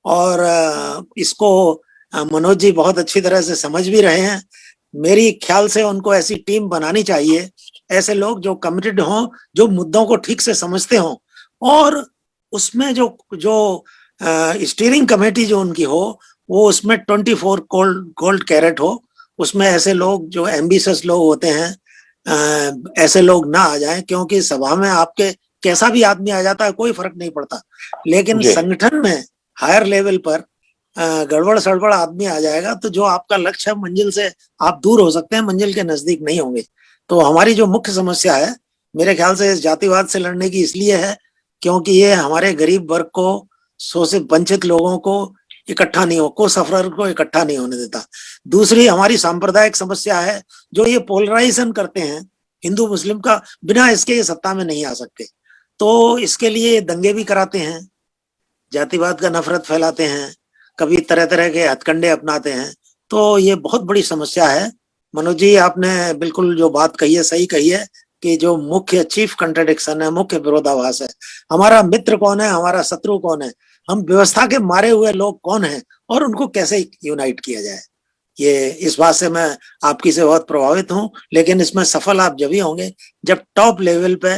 और इसको मनोज जी बहुत अच्छी तरह से समझ भी रहे हैं। मेरी ख्याल से उनको ऐसी टीम बनानी चाहिए, ऐसे लोग जो कमिटेड हों, जो मुद्दों को ठीक से समझते हों, और उसमें जो स्टीयरिंग कमेटी जो उनकी हो, वो उसमें 24 गोल्ड कैरेट हो। उसमें ऐसे लोग जो एम्बिशियस लोग होते हैं, ऐसे लोग ना आ जाएं, क्योंकि सभा में आपके कैसा भी आदमी आ जाता है कोई फर्क नहीं पड़ता, लेकिन संगठन में हायर लेवल पर गड़बड़ सड़बड़ आदमी आ जाएगा तो जो आपका लक्ष्य है, मंजिल से आप दूर हो सकते हैं, मंजिल के नजदीक नहीं होंगे। तो हमारी जो मुख्य समस्या है मेरे ख्याल से इस जातिवाद से लड़ने की इसलिए है क्योंकि ये हमारे गरीब वर्ग को, शोषित वंचित लोगों को इकट्ठा नहीं हो, को सफरर को इकट्ठा नहीं होने देता। दूसरी हमारी सांप्रदायिक समस्या है, जो ये पोलराइजेशन करते हैं हिंदू मुस्लिम का, बिना इसके ये सत्ता में नहीं आ सकते। तो इसके लिए दंगे भी कराते हैं, जातिवाद का नफरत फैलाते हैं, कभी तरह तरह के हथकंडे अपनाते हैं। तो ये बहुत बड़ी समस्या है। मनोज जी, आपने बिल्कुल जो बात कही है सही कही है कि जो मुख्य चीफ कंट्रडिक्शन है, मुख्य विरोधाभास है, हमारा मित्र कौन है, हमारा शत्रु कौन है, हम व्यवस्था के मारे हुए लोग कौन हैं, और उनको कैसे यूनाइट किया जाए। ये इस बात से मैं आपकी से बहुत प्रभावित हूँ, लेकिन इसमें सफल आप जब ही होंगे जब टॉप लेवल पे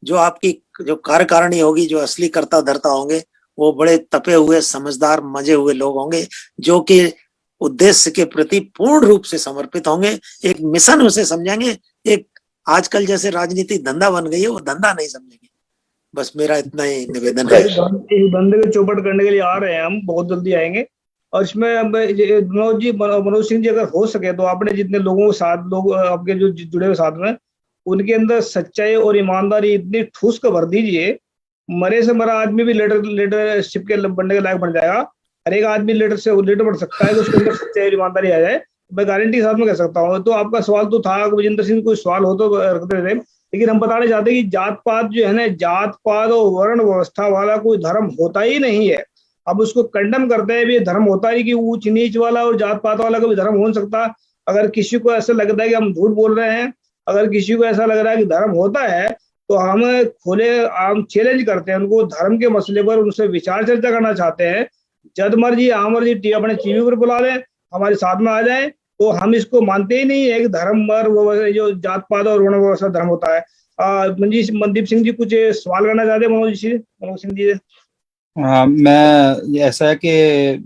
जो आपकी जो कार्यकारिणी होगी, जो असली कर्ता धर्ता होंगे, वो बड़े तपे हुए, समझदार, मजे हुए लोग होंगे, जो कि उद्देश्य के प्रति पूर्ण रूप से समर्पित होंगे, एक मिशन उसे समझेंगे। एक आजकल जैसे राजनीति धंधा बन गई है, वो धंधा नहीं समझेंगे। बस मेरा इतना ही निवेदन है। धंधे को चौपट करने के लिए आ रहे हैं हम, बहुत जल्दी आएंगे। और इसमें मनोज सिंह जी, अगर हो सके तो आपने जितने लोगों के साथ, लोग आपके जो जुड़े हुए साथ में, उनके अंदर सच्चाई और ईमानदारी इतनी ठूस कर भर दीजिए, मरे से मरा आदमी भी लीडरशिप के बनने के लायक बन जाएगा। हर एक आदमी लीडर बन सकता है, तो उसके अंदर सच्चाई और ईमानदारी आ जाए। मैं गारंटी के साथ में कह सकता हूँ। तो आपका सवाल तो था, विजेंद्र सिंह कोई सवाल हो तो रखते थे, लेकिन हम बताना चाहते हैं कि जात पात जो है ना, जात पात और वर्ण व्यवस्था वाला कोई धर्म होता ही नहीं है। अब उसको कंडम करते हैं, भी धर्म होता ही कि ऊंच नीच वाला और जात पात वाला कोई धर्म हो नहीं सकता। अगर किसी को ऐसा लगता है कि हम झूठ बोल रहे हैं, अगर किसी को ऐसा लग रहा है कि धर्म होता है, तो हम खुले आम चैलेंज करते हैं उनको, धर्म के मसले पर उनसे विचार चर्चा करना चाहते हैं। जद मर्जी आमर्जी अपने टीवी पर बुला लें, हमारे साथ में आ जाए, तो हम इसको मानते ही नहीं है कि धर्म और जो जात पात और वर्ण व्यवस्था धर्म होता है। मनदीप सिंह जी कुछ सवाल करना चाहते हैं मनोज सिंह जी से? मैं ऐसा है कि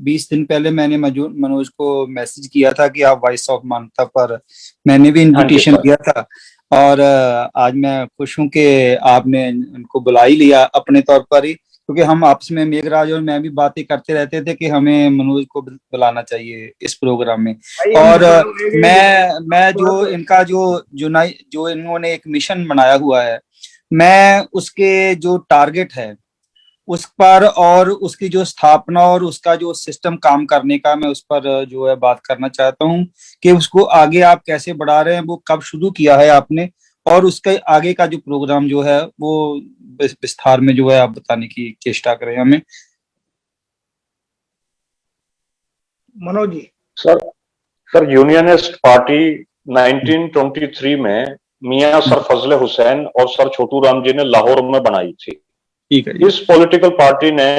20 दिन पहले मैंने मनोज को मैसेज किया था कि आप वॉइस ऑफ मानवता पर, मैंने भी इनविटेशन दिया था, और आज मैं खुश हूं कि आपने उनको बुला ही लिया अपने तौर पर ही, क्योंकि हम आपस में मेघराज और मैं भी बातें करते रहते थे कि हमें मनोज को बुलाना चाहिए इस प्रोग्राम में। और मैं जो इनका जो इन्होंने एक मिशन बनाया हुआ है, मैं उसके जो टारगेट है उस पर और उसकी जो स्थापना और उसका जो सिस्टम काम करने का, मैं उस पर जो है बात करना चाहता हूं कि उसको आगे आप कैसे बढ़ा रहे हैं, वो कब शुरू किया है आपने, और उसके आगे का जो प्रोग्राम जो है वो विस्तार में जो है आप बताने की चेष्टा करें हमें। Manoj ji. Sir unionist party 1923 में मियां सर फजले हुसैन और सर छोटू राम जी ने लाहौर में बनाई थी। ठीक है। इस पॉलिटिकल पार्टी ने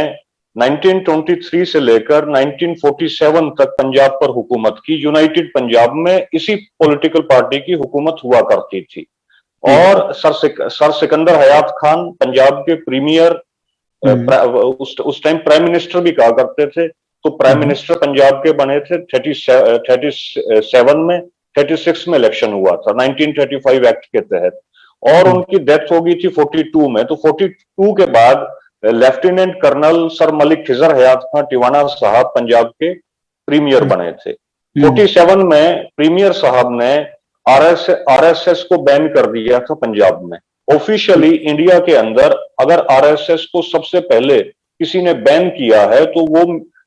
1923 से लेकर 1947 तक पंजाब पर हुकूमत की। यूनाइटेड पंजाब में इसी पॉलिटिकल पार्टी की हुकूमत हुआ करती थी, और सर सिकंदर हयात खान पंजाब के प्रीमियर, उस टाइम प्राइम मिनिस्टर भी कहा करते थे, तो प्राइम मिनिस्टर पंजाब के बने थे 37 में, 36 में इलेक्शन हुआ था 1935 एक्ट के तहत, और उनकी डेथ हो गई थी 42 में। तो 42 के बाद lieutenant colonel sir Malik Khizar Hayat Khan Tiwana sahab Punjab के प्रीमियर बने थे। 47 में प्रीमियर साहब ने आरएसएस को बैन कर दिया था पंजाब में। ऑफिशियली इंडिया के अंदर अगर आरएसएस को सबसे पहले किसी ने बैन किया है तो वो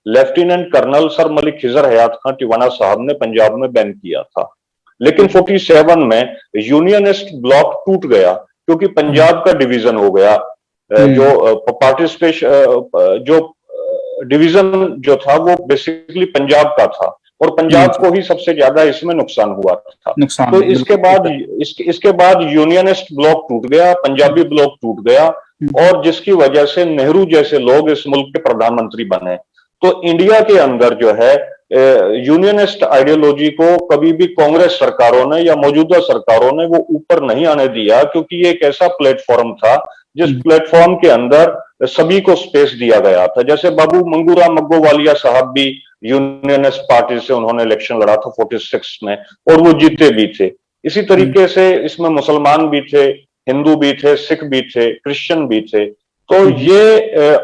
lieutenant colonel sir Malik Khizar Hayat Khan Tiwana sahab ने पंजाब में बैन किया था। लेकिन 47 में यूनियनिस्ट ब्लॉक टूट गया, क्योंकि पंजाब का डिवीजन हो गया। जो पार्टिसिपेशन जो डिवीजन जो था वो बेसिकली पंजाब का था, और पंजाब को ही सबसे ज्यादा इसमें नुकसान हुआ था। तो इसके बाद यूनियनिस्ट ब्लॉक टूट गया, पंजाबी ब्लॉक टूट गया, और जिसकी वजह से नेहरू जैसे लोग इस मुल्क के प्रधानमंत्री बने। तो इंडिया के अंदर जो है यूनियनिस्ट आइडियोलॉजी को कभी भी कांग्रेस सरकारों ने या मौजूदा सरकारों ने वो ऊपर नहीं आने दिया, क्योंकि ये एक ऐसा प्लेटफॉर्म था जिस प्लेटफॉर्म के अंदर सभी को स्पेस दिया गया था। जैसे बाबू मंगूराम मग्गोवालिया साहब भी यूनियनिस्ट पार्टी से उन्होंने इलेक्शन लड़ा था 46 में, और वो जीते भी थे। इसी तरीके से इसमें मुसलमान भी थे, हिंदू भी थे, सिख भी थे, क्रिश्चियन भी थे। तो ये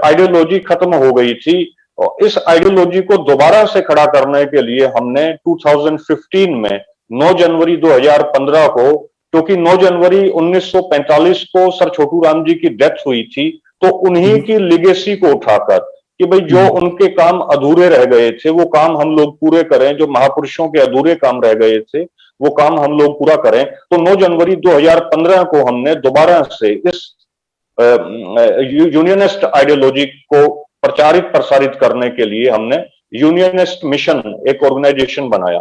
आइडियोलॉजी खत्म हो गई थी, और इस आइडियोलॉजी को दोबारा से खड़ा करने के लिए हमने 2015 में 9 जनवरी 2015 को, क्योंकि 9 जनवरी 1945 को सर छोटू राम जी की डेथ हुई थी, तो उन्हीं की लिगेसी को उठाकर कि भाई जो उनके काम अधूरे रह गए थे वो काम हम लोग पूरे करें, जो महापुरुषों के अधूरे काम रह गए थे वो काम हम लोग पूरा करें। तो 9 जनवरी 2015 को हमने दोबारा से इस यूनियनिस्ट आइडियोलॉजी को प्रचारित प्रसारित करने के लिए हमने यूनियनिस्ट मिशन एक ऑर्गेनाइजेशन बनाया,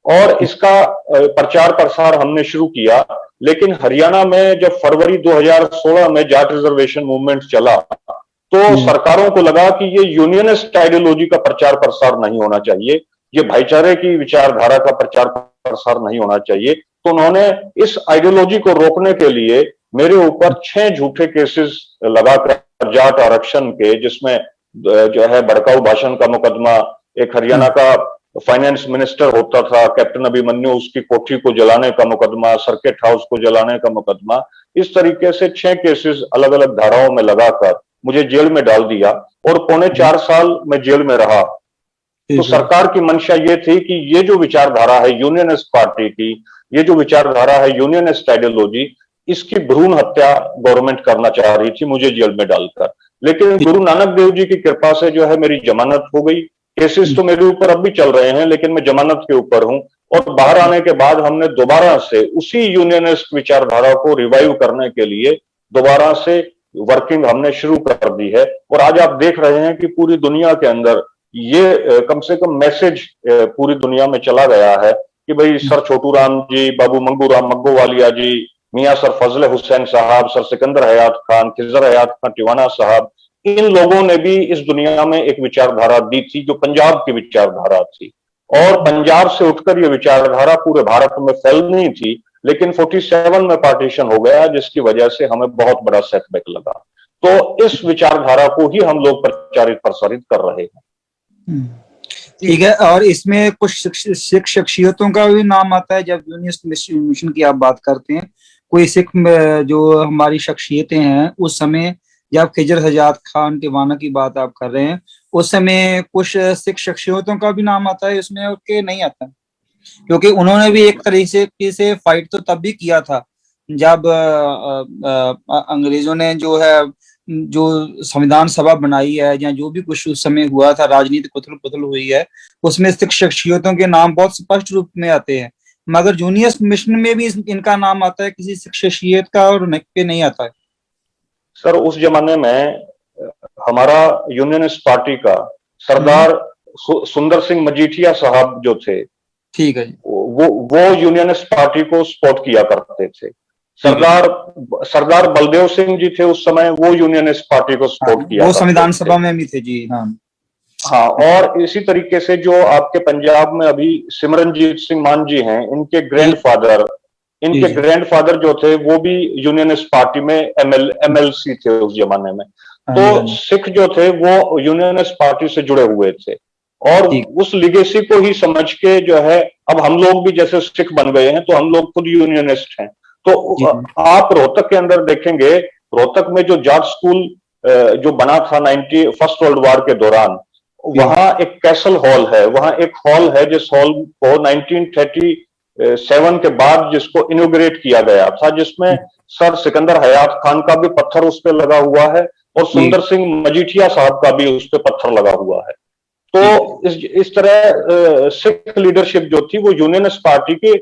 और इसका प्रचार प्रसार हमने शुरू किया। लेकिन हरियाणा में जब फरवरी 2016 में जाट रिजर्वेशन मूवमेंट चला, तो सरकारों को लगा कि ये यूनियनिस्ट आइडियोलॉजी का प्रचार प्रसार नहीं होना चाहिए, ये भाईचारे की विचारधारा का प्रचार प्रसार नहीं होना चाहिए। तो उन्होंने इस आइडियोलॉजी को रोकने के लिए मेरे ऊपर 6 झूठे केसेस लगाकर जाट आरक्षण के, जिसमें जो है भड़काऊ भाषण का मुकदमा, एक हरियाणा का फाइनेंस मिनिस्टर होता था कैप्टन अभिमन्यु, उसकी कोठी को जलाने का मुकदमा, सर्किट हाउस को जलाने का मुकदमा, इस तरीके से 6 केसेस अलग अलग धाराओं में लगाकर मुझे जेल में डाल दिया, और 3.25 साल मैं जेल में रहा। तो सरकार की मंशा ये थी कि ये जो विचारधारा है यूनियनिस्ट पार्टी की, ये जो विचारधारा है यूनियनिस्ट आइडियोलॉजी, इसकी भ्रूण हत्या गवर्नमेंट करना चाह रही थी मुझे जेल में डालकर। लेकिन गुरु नानक देव जी की कृपा से जो है मेरी जमानत हो गई। केसेस तो मेरे ऊपर अब भी चल रहे हैं, लेकिन मैं जमानत के ऊपर हूं। और बाहर आने के बाद हमने दोबारा से उसी यूनियनिस्ट विचारधारा को रिवाइव करने के लिए दोबारा से वर्किंग हमने शुरू कर दी है। और आज आप देख रहे हैं कि पूरी दुनिया के अंदर ये कम से कम मैसेज पूरी दुनिया में चला गया है कि भाई सर छोटू राम जी, बाबू मंगू राम मग्गोवालिया जी, मियां सर फजल हुसैन साहब, सर सिकंदर हयात खान, खिजर हयात खान टिवाना साहब, इन लोगों ने भी इस दुनिया में एक विचारधारा दी थी जो पंजाब की विचारधारा थी। और पंजाब से उठकर ये विचारधारा पूरे भारत में फैलनी थी, लेकिन 47 में पार्टीशन हो गया, जिसकी वजह से हमें बहुत बड़ा सेटबैक लगा। तो इस विचारधारा को ही हम लोग प्रचारित प्रसारित कर रहे हैं। ठीक है। और इसमें कुछ सिख शख्सियतों का भी नाम आता है जब यूनियनिस्ट मिशन की आप बात करते हैं। कोई सिख जो हमारी शख्सियतें हैं उस समय, जब खिजर हयात खान टिवाना की बात आप कर रहे हैं, उस समय कुछ सिख शख्सियतों का भी नाम आता है उसमें, के नहीं आता? क्योंकि उन्होंने भी एक तरीके से फाइट तो तब भी किया था जब अंग्रेजों ने जो संविधान सभा बनाई है या जो भी कुछ उस समय हुआ था, राजनीति उथल पुथल हुई है, उसमें सिख शख्सियतों के नाम बहुत स्पष्ट रूप में आते हैं। मगर यूनियनिस्ट मिशन में भी इनका नाम आता है, किसी सिख शख्सियत का और पे नहीं आता है। सर उस जमाने में हमारा यूनियनिस्ट पार्टी का सरदार सुंदर सिंह मजीठिया साहब जो थे, ठीक है, वो यूनियनिस्ट पार्टी को सपोर्ट किया करते थे। सरदार बलदेव सिंह जी थे उस समय, वो यूनियनिस्ट पार्टी को सपोर्ट किया, वो संविधान सभा में भी थे जी। हाँ, और इसी तरीके से जो आपके पंजाब में अभी सिमरनजीत सिंह मान जी हैं, इनके ग्रैंडफादर जो थे वो भी यूनियनिस्ट पार्टी में एमएलसी थे उस जमाने में। तो सिख जो थे वो यूनियनिस्ट पार्टी से जुड़े हुए थे, और उस लिगेसी को ही समझ के जो है, अब हम लोग भी जैसे सिख बन गए हैं तो हम लोग खुद यूनियनिस्ट हैं। तो आप रोहतक के अंदर देखेंगे, रोहतक में जो जाट स्कूल जो बना था फर्स्ट वर्ल्ड वॉर के दौरान, वहां एक कैसल हॉल है, वहां एक हॉल है जिस हॉल को 1937 के बाद जिसको इनोग्रेट किया गया था, जिसमें सर सिकंदर हयात खान का भी पत्थर उस पर लगा हुआ है और सुंदर सिंह मजीठिया साहब का भी उस पर पत्थर लगा हुआ है। तो इस तरह सिख लीडरशिप जो थी वो यूनियनिस्ट पार्टी के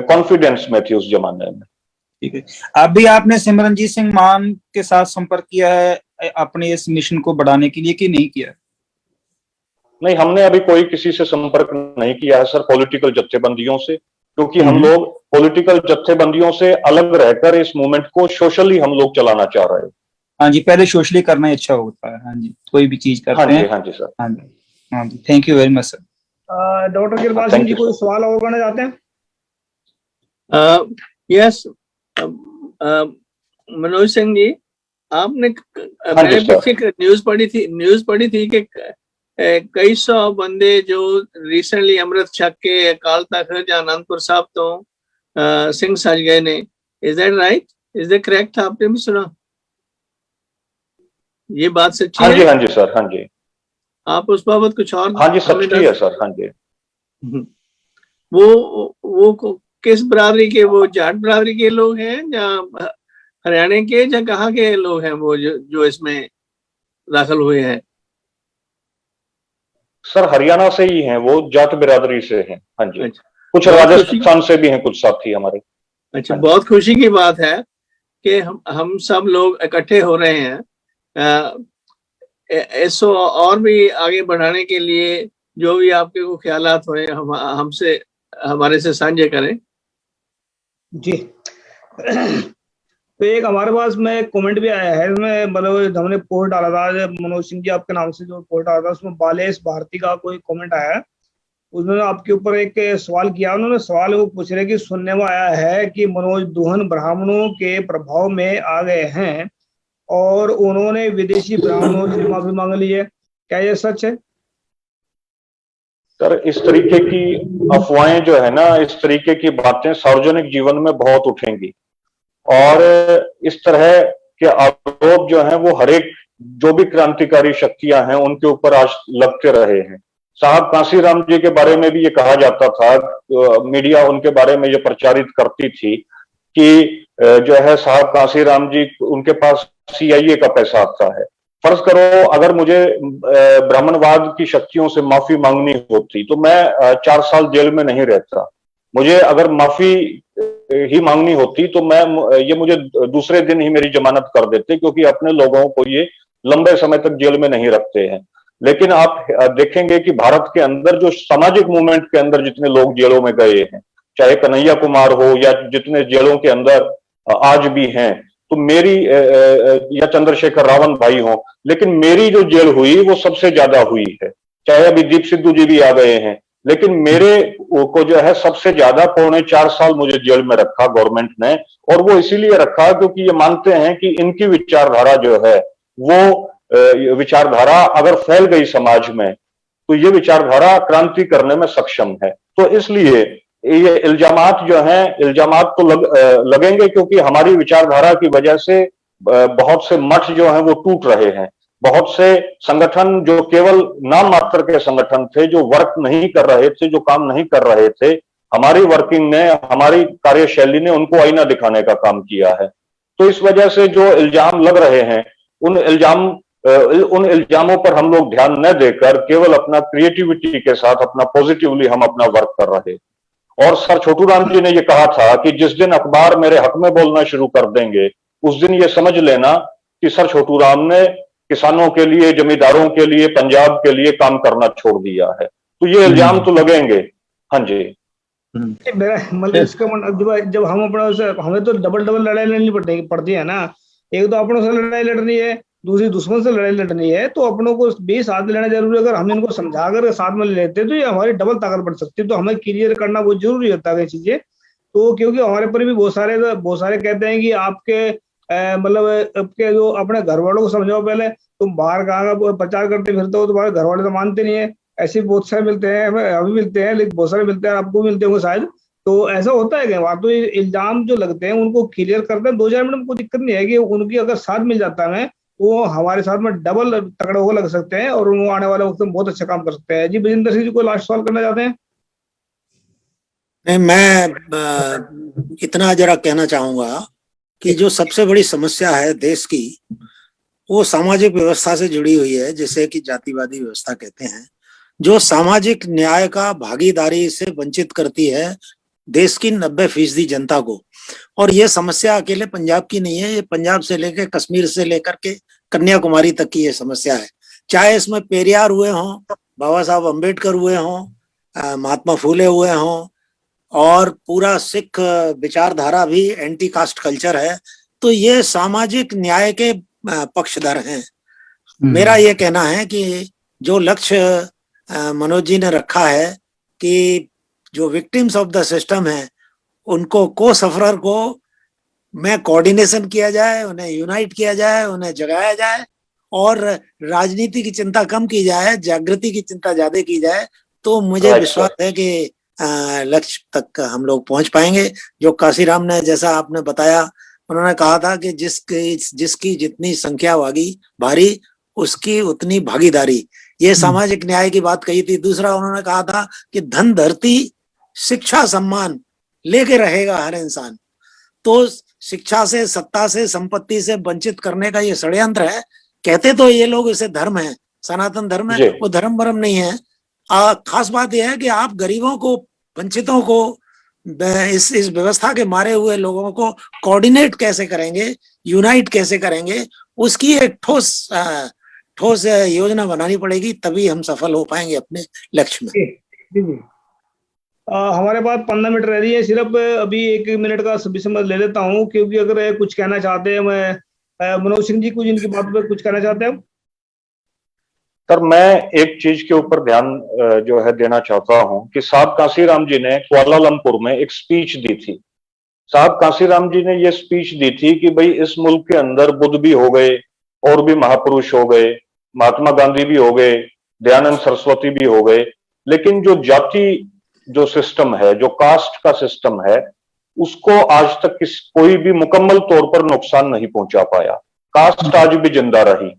कॉन्फिडेंस में थी उस जमाने में। ठीक है। अभी आपने सिमरनजीत सिंह मान के साथ संपर्क किया है अपने इस मिशन को बढ़ाने के लिए कि नहीं किया? नहीं, हमने अभी कोई किसी से संपर्क नहीं किया है सर, पॉलिटिकल जत्थेबंदियों से, क्योंकि हम लोग पॉलिटिकल जत्थेबंदियों से अलग रहकर इस मूवमेंट को सोशली हम लोग चलाना चाह रहे हैं। हाँ जी, पहले सोशली करना अच्छा होता है। हाँ जी, कोई भी चीज करते हैं। हाँ जी सर। हाँ जी, thank you very much sir. Doctor Girbaj Singh ji कोई सवाल और करना चाहते हैं? यस, मनोज सिंह जी, आपने मैंने पीछे न्यूज पढ़ी थी कि कई सौ बंदे जो रिसेंटली अमृत छक के अकाल तख्त या आनंदपुर साहब तो सिंह सज गए ने। Is that right? Is that correct? आपने भी सुना ये बात सच्ची है? हाँ जी सर, हाँ जी। आप उस बाबत कुछ और? हाँ जी, सच्ची है सर। हाँ जी। वो किस बरादरी के? वो जाट बरादरी के लोग हैं या हरियाणा के या कहाँ के लोग हैं वो जो इसमें दाखिल हुए हैं? सर हरियाणा से ही हैं, वो जाट बिरादरी से हैं। हाँ जी। अच्छा, कुछ राजस्थान से भी हैं कुछ साथी हमारे। अच्छा, बहुत खुशी की बात है कि हम सब लोग इकट्ठे हो रहे हैं इसको और भी आगे बढ़ाने के लिए। जो भी आपके को ख्यालात हुए हमसे हमारे से साझे करें जी। तो एक हमारे पास में कमेंट भी आया है, इसमें मतलब हमने पोस्ट डाला था, मनोज सिंह जी आपके नाम से जो पोस्ट डाला था उसमें बालेश भारती का कोई कमेंट आया है। उसमें आपके ऊपर एक सवाल किया उन्होंने। सवाल वो पूछ रहे कि सुनने में आया है कि मनोज दुहन ब्राह्मणों के प्रभाव में आ गए हैं और उन्होंने विदेशी ब्राह्मणों से माफी मांग ली है, क्या ये सच है? सर इस तरीके की अफवाहें जो है ना, इस तरीके की बातें सार्वजनिक जीवन में बहुत उठेंगी, और इस तरह के आरोप जो हैं वो हर एक जो भी क्रांतिकारी शक्तियां हैं उनके ऊपर आज लगते रहे हैं। साहब कांसीराम जी के बारे में भी ये कहा जाता था, मीडिया उनके बारे में ये प्रचारित करती थी कि जो है साहब कांसीराम जी, उनके पास CIA का पैसा आता है। फर्ज करो अगर मुझे ब्राह्मणवाद की शक्तियों से माफी मांगनी होती तो मैं 4 साल जेल में नहीं रहता, मुझे अगर माफी ही मांगनी होती तो ये मुझे दूसरे दिन ही मेरी जमानत कर देते, क्योंकि अपने लोगों को ये लंबे समय तक जेल में नहीं रखते हैं। लेकिन आप देखेंगे कि भारत के अंदर जो सामाजिक मूवमेंट के अंदर जितने लोग जेलों में गए हैं, चाहे कन्हैया कुमार हो या जितने जेलों के अंदर आज भी हैं, तो मेरी या चंद्रशेखर रावण भाई हो, लेकिन मेरी जो जेल हुई वो सबसे ज्यादा हुई है। चाहे अभी दीप सिद्धू जी भी आ गए हैं, लेकिन मेरे को जो है सबसे ज्यादा 4.25 साल मुझे जेल में रखा गवर्नमेंट ने। और वो इसीलिए रखा क्योंकि ये मानते हैं कि इनकी विचारधारा जो है वो विचारधारा अगर फैल गई समाज में तो ये विचारधारा क्रांति करने में सक्षम है। तो इसलिए ये इल्जामात जो हैं, इल्जामात तो लगेंगे, क्योंकि हमारी विचारधारा की वजह से बहुत से मठ जो हैं वो टूट रहे हैं। बहुत से संगठन जो केवल नाम मात्र के संगठन थे, जो वर्क नहीं कर रहे थे, जो काम नहीं कर रहे थे, हमारी वर्किंग ने, हमारी कार्यशैली ने उनको आईना दिखाने का काम किया है। तो इस वजह से जो इल्जाम लग रहे हैं, उन इल्जामों पर हम लोग ध्यान न देकर केवल अपना क्रिएटिविटी के साथ अपना पॉजिटिवली हम अपना वर्क कर रहे। और सर छोटू राम जी ने ये कहा था कि जिस दिन अखबार मेरे हक में बोलना शुरू कर देंगे, उस दिन ये समझ लेना कि सर छोटू राम ने किसानों के लिए, जमींदारों के लिए, पंजाब के लिए काम करना छोड़ दिया है। तो ये इल्जाम तो लगेंगे। हाँ जी, मेरा मतलब इसका जब हम अपना, हमें तो डबल लड़ाई लड़नी पड़ती है ना। एक तो अपनों से लड़ाई लड़नी है, दूसरी दुश्मन से लड़ाई लड़नी है। तो अपनों को भी साथ में लेना जरूरी है। अगर हम इनको समझाकर साथ में लेते तो ये हमारी डबल ताकत बढ़ सकती है। तो हमें क्लियर करना बहुत जरूरी होता है चीजें। तो क्योंकि हमारे पर भी बहुत सारे कहते हैं कि आपके मतलब आपके जो अपने घर वालों को समझाओ, पहले तुम बाहर कहाँ का प्रचार करते फिरते हो, तुम्हारे घर वाले तो मानते नहीं है। ऐसे बहुत सारे मिलते हैं, हमें मिलते हैं, लेकिन बहुत सारे मिलते हैं, आपको मिलते होंगे शायद। तो ऐसा होता है कि वहां तो इल्जाम जो लगते हैं उनको क्लियर करते हैं 2-4 मिनट में, कोई दिक्कत नहीं है। कि उनकी अगर साथ मिल जाता है वो हमारे साथ में डबल तगड़े हो लग सकते हैं और वो आने वाले वक्त में बहुत अच्छा काम कर सकते हैं। जी बजिंदर सिंह जी, कोई लास्ट सवाल करना चाहते हैं? नहीं, मैं इतना जरा कहना चाहूंगा कि जो सबसे बड़ी समस्या है देश की, वो सामाजिक व्यवस्था से जुड़ी हुई है, जिसे कि जातिवादी व्यवस्था कहते हैं, जो सामाजिक न्याय का भागीदारी से वंचित करती है देश की 90% जनता को। और ये समस्या अकेले पंजाब की नहीं है, ये पंजाब से लेकर कश्मीर से लेकर के कन्याकुमारी तक की ये समस्या है। चाहे इसमें पेरियार हुए हों, बाबा साहब अम्बेडकर हुए हों, महात्मा फूले हुए हों, और पूरा सिख विचारधारा भी एंटी कास्ट कल्चर है। तो ये सामाजिक न्याय के पक्षधर हैं। मेरा ये कहना है कि जो लक्ष्य मनोज जी ने रखा है कि जो विक्टिम्स ऑफ द सिस्टम है उनको, को सफरर को में कोऑर्डिनेशन किया जाए, उन्हें यूनाइट किया जाए, उन्हें जगाया जाए और राजनीति की चिंता कम की जाए, जागृति की चिंता ज्यादा की जाए। तो मुझे विश्वास है कि लक्ष्य तक हम लोग पहुंच पाएंगे। जो काशीराम ने, जैसा आपने बताया, उन्होंने कहा था कि जिसकी जितनी संख्या होगी भारी, उसकी उतनी भागीदारी। ये सामाजिक न्याय की बात कही थी। दूसरा उन्होंने कहा था कि धन, धरती, शिक्षा, सम्मान लेके रहेगा हर इंसान। तो शिक्षा से, सत्ता से, संपत्ति से वंचित करने का ये षड्यंत्र है। कहते तो ये लोग इसे धर्म है, सनातन धर्म है, वो धर्म भरम नहीं है। खास बात यह है कि आप गरीबों को, वंचितों को, इस व्यवस्था के मारे हुए लोगों को कोऑर्डिनेट कैसे करेंगे, यूनाइट कैसे करेंगे, उसकी एक ठोस योजना बनानी पड़ेगी। तभी हम सफल हो पाएंगे अपने लक्ष्य में। हमारे पास 15 मिनट रह रही है सिर्फ। अभी 1 मिनट का समय ले लेता हूँ, क्योंकि अगर कुछ कहना चाहते हैं, मैं मनोज सिंह जी कुछ इनकी बात पर कुछ कहना चाहते हैं? सर मैं एक चीज के ऊपर ध्यान जो है देना चाहता हूं कि साहब कांसीराम जी ने कुआलालंपुर में एक स्पीच दी थी। साहब कांसीराम जी ने ये स्पीच दी थी कि भाई इस मुल्क के अंदर बुद्ध भी हो गए, और भी महापुरुष हो गए, महात्मा गांधी भी हो गए, दयानंद सरस्वती भी हो गए, लेकिन जो जाति जो सिस्टम है, जो कास्ट का सिस्टम है, उसको आज तक कोई भी मुकम्मल तौर पर नुकसान नहीं पहुंचा पाया। कास्ट आज भी जिंदा रही।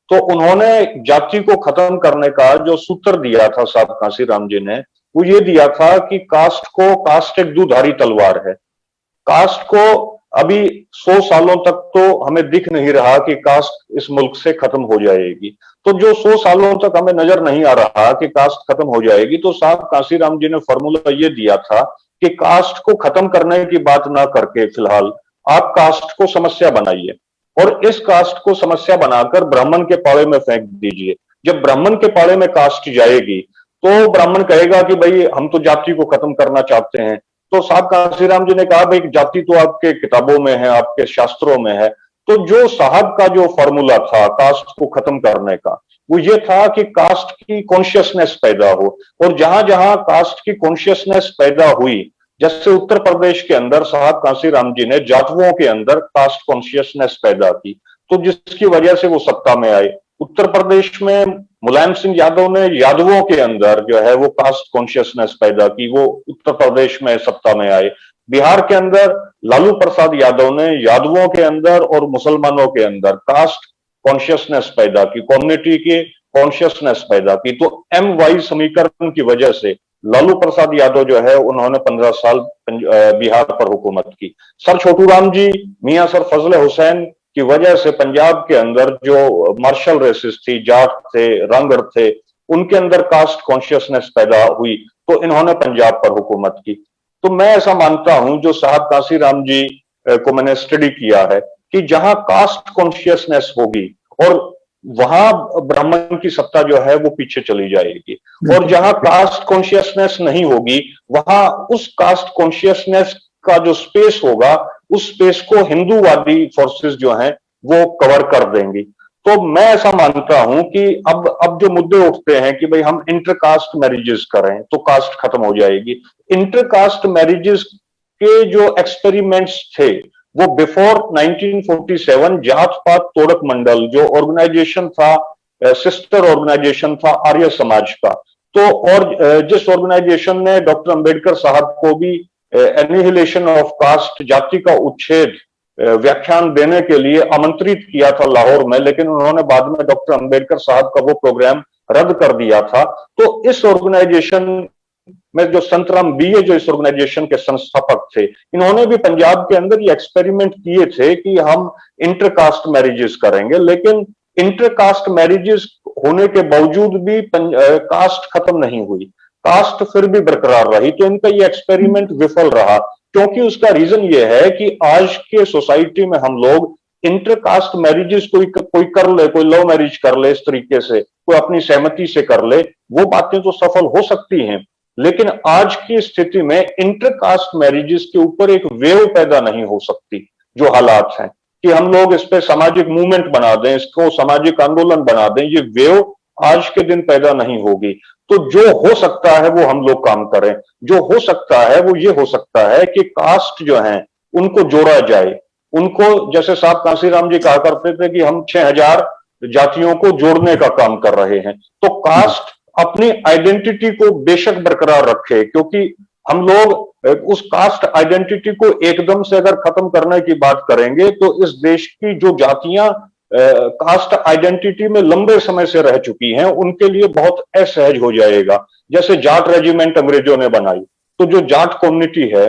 तो उन्होंने जाति को खत्म करने का जो सूत्र दिया था साहब कांसीराम जी ने, वो ये दिया था कि कास्ट एक दुधारी तलवार है। कास्ट को अभी 100 सालों तक तो हमें दिख नहीं रहा कि कास्ट इस मुल्क से खत्म हो जाएगी। तो जो 100 सालों तक हमें नजर नहीं आ रहा कि कास्ट खत्म हो जाएगी, तो साहब कांसीराम जी ने फॉर्मूला ये दिया था कि कास्ट को खत्म करने की बात ना करके फिलहाल आप कास्ट को समस्या बनाइए और इस कास्ट को समस्या बनाकर ब्राह्मण के पाड़े में फेंक दीजिए। जब ब्राह्मण के पाड़े में कास्ट जाएगी तो ब्राह्मण कहेगा कि भाई हम तो जाति को खत्म करना चाहते हैं। तो साहब कांसीराम जी ने कहा भाई जाति तो आपके किताबों में है, आपके शास्त्रों में है। तो जो साहब का जो फॉर्मूला था कास्ट को खत्म करने का वो ये था कि कास्ट की कॉन्शियसनेस पैदा हो, और जहां जहां कास्ट की कॉन्शियसनेस पैदा हुई, जैसे उत्तर प्रदेश के अंदर साहब कांसीराम जी ने जाटवों के अंदर कास्ट कॉन्शियसनेस पैदा की, तो जिसकी वजह से वो सत्ता में आए। उत्तर प्रदेश में मुलायम सिंह यादव ने यादवों के अंदर जो है वो कास्ट कॉन्शियसनेस पैदा की, वो उत्तर प्रदेश में सत्ता में आए। बिहार के अंदर लालू प्रसाद यादव ने यादवों के अंदर और मुसलमानों के अंदर कास्ट कॉन्शियसनेस पैदा की, कम्युनिटी की कॉन्शियसनेस पैदा की। तो MY समीकरण की वजह से लालू प्रसाद यादव जो है उन्होंने 15 साल बिहार पर हुकूमत की। सर छोटूराम जी, मियां सर फजल हुसैन की वजह से पंजाब के अंदर जो मार्शल रेसिस थी, जाट थे, रंगर थे, उनके अंदर कास्ट कॉन्शियसनेस पैदा हुई, तो इन्होंने पंजाब पर हुकूमत की। तो मैं ऐसा मानता हूं, जो साहब कांसीराम जी को मैंने स्टडी किया है, कि जहां कास्ट कॉन्शियसनेस होगी और वहां ब्राह्मण की सत्ता जो है वो पीछे चली जाएगी, और जहां कास्ट कॉन्शियसनेस नहीं होगी वहां उस कास्ट कॉन्शियसनेस का जो स्पेस होगा उस स्पेस को हिंदूवादी फोर्सेस जो हैं वो कवर कर देंगी। तो मैं ऐसा मानता हूं कि अब जो मुद्दे उठते हैं कि भाई हम इंटरकास्ट मैरिजेस करें तो कास्ट खत्म हो जाएगी। इंटरकास्ट मैरिजेस के जो एक्सपेरिमेंट्स थे वो बिफोर 1947 जात पात तोड़क मंडल जो ऑर्गेनाइजेशन था, सिस्टर ऑर्गेनाइजेशन था आर्य समाज का, तो और जिस ऑर्गेनाइजेशन ने डॉक्टर अंबेडकर साहब को भी एनिहिलेशन ऑफ कास्ट, जाति का उच्छेद व्याख्यान देने के लिए आमंत्रित किया था लाहौर में, लेकिन उन्होंने बाद में डॉक्टर अंबेडकर साहब का वो प्रोग्राम रद्द कर दिया था। तो इस ऑर्गेनाइजेशन में जो संतराम बीए जो इस ऑर्गेनाइजेशन के संस्थापक थे, इन्होंने भी पंजाब के अंदर ये एक्सपेरिमेंट किए थे कि हम इंटरकास्ट मैरिजेस करेंगे, लेकिन इंटरकास्ट मैरिजेस होने के बावजूद भी कास्ट खत्म नहीं हुई, कास्ट फिर भी बरकरार रही। तो इनका ये एक्सपेरिमेंट विफल रहा, क्योंकि उसका रीजन ये है कि आज के सोसाइटी में हम लोग इंटरकास्ट मैरिजेस कोई कर ले, कोई लव मैरिज कर ले, इस तरीके से कोई अपनी सहमति से कर ले, वो बातें तो सफल हो सकती हैं, लेकिन आज की स्थिति में इंटरकास्ट मैरिजेस के ऊपर एक वेव पैदा नहीं हो सकती। जो हालात हैं कि हम लोग इस पे सामाजिक मूवमेंट बना दें, इसको सामाजिक आंदोलन बना दें, ये वेव आज के दिन पैदा नहीं होगी। तो जो हो सकता है वो हम लोग काम करें। जो हो सकता है वो ये हो सकता है कि कास्ट जो है उनको जोड़ा जाए, उनको, जैसे साहब कांसीराम जी कहा करते थे कि हम 6000 जातियों को जोड़ने का काम कर रहे हैं, तो कास्ट अपनी आइडेंटिटी को बेशक बरकरार रखे, क्योंकि हम लोग उस कास्ट आइडेंटिटी को एकदम से अगर खत्म करने की बात करेंगे तो इस देश की जो जातियां कास्ट आइडेंटिटी में लंबे समय से रह चुकी हैं उनके लिए बहुत असहज हो जाएगा। जैसे जाट रेजिमेंट अंग्रेजों ने बनाई, तो जो जाट कम्युनिटी है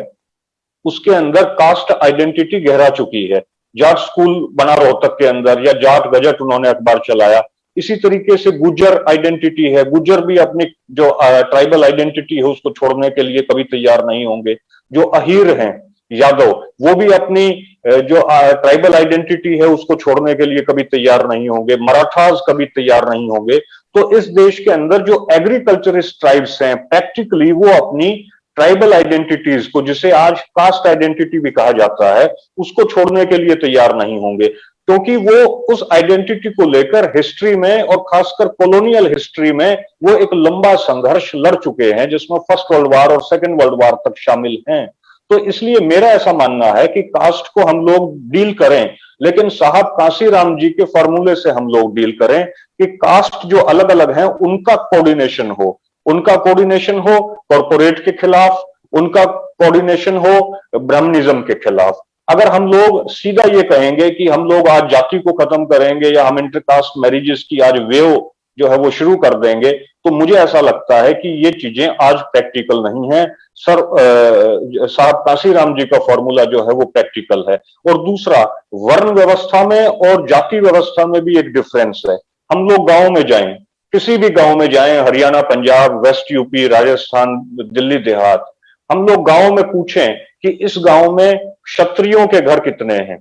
उसके अंदर कास्ट आइडेंटिटी गहरा चुकी है। जाट स्कूल बना रोहतक के अंदर, या जाट गजट उन्होंने अखबार चलाया। इसी तरीके से गुज्जर आइडेंटिटी है, गुज्जर भी अपनी जो ट्राइबल आइडेंटिटी है उसको छोड़ने के लिए कभी तैयार नहीं होंगे। जो अहीर हैं यादव, वो भी अपनी जो ट्राइबल आइडेंटिटी है उसको छोड़ने के लिए कभी तैयार नहीं होंगे। मराठास कभी तैयार नहीं होंगे। तो इस देश के अंदर जो एग्रीकल्चरिस्ट ट्राइब्स हैं, प्रैक्टिकली वो अपनी ट्राइबल आइडेंटिटीज को, जिसे आज कास्ट आइडेंटिटी भी कहा जाता है, उसको छोड़ने के लिए तैयार नहीं होंगे, क्योंकि वो उस आइडेंटिटी को लेकर हिस्ट्री में और खासकर कॉलोनियल हिस्ट्री में वो एक लंबा संघर्ष लड़ चुके हैं, जिसमें फर्स्ट वर्ल्ड वॉर और सेकेंड वर्ल्ड वॉर तक शामिल हैं। तो इसलिए मेरा ऐसा मानना है कि कास्ट को हम लोग डील करें, लेकिन साहब कांसीराम जी के फॉर्मूले से हम लोग डील करें कि कास्ट जो अलग अलग हैं उनका कोऑर्डिनेशन हो, उनका कोऑर्डिनेशन हो कॉर्पोरेट के खिलाफ, उनका कोऑर्डिनेशन हो ब्राह्मणिज्म के खिलाफ। अगर हम लोग सीधा ये कहेंगे कि हम लोग आज जाति को खत्म करेंगे या हम इंटरकास्ट मैरिजेस की आज वेव जो है वो शुरू कर देंगे, तो मुझे ऐसा लगता है कि ये चीजें आज प्रैक्टिकल नहीं है। सर साहब कांसीराम जी का फॉर्मूला जो है वो प्रैक्टिकल है। और दूसरा, वर्ण व्यवस्था में और जाति व्यवस्था में भी एक डिफरेंस है। हम लोग गांव में जाएं, किसी भी गांव में जाएं, हरियाणा, पंजाब, वेस्ट यूपी, राजस्थान, दिल्ली देहात, हम लोग गांव में पूछें कि इस गांव में क्षत्रियों के घर कितने हैं,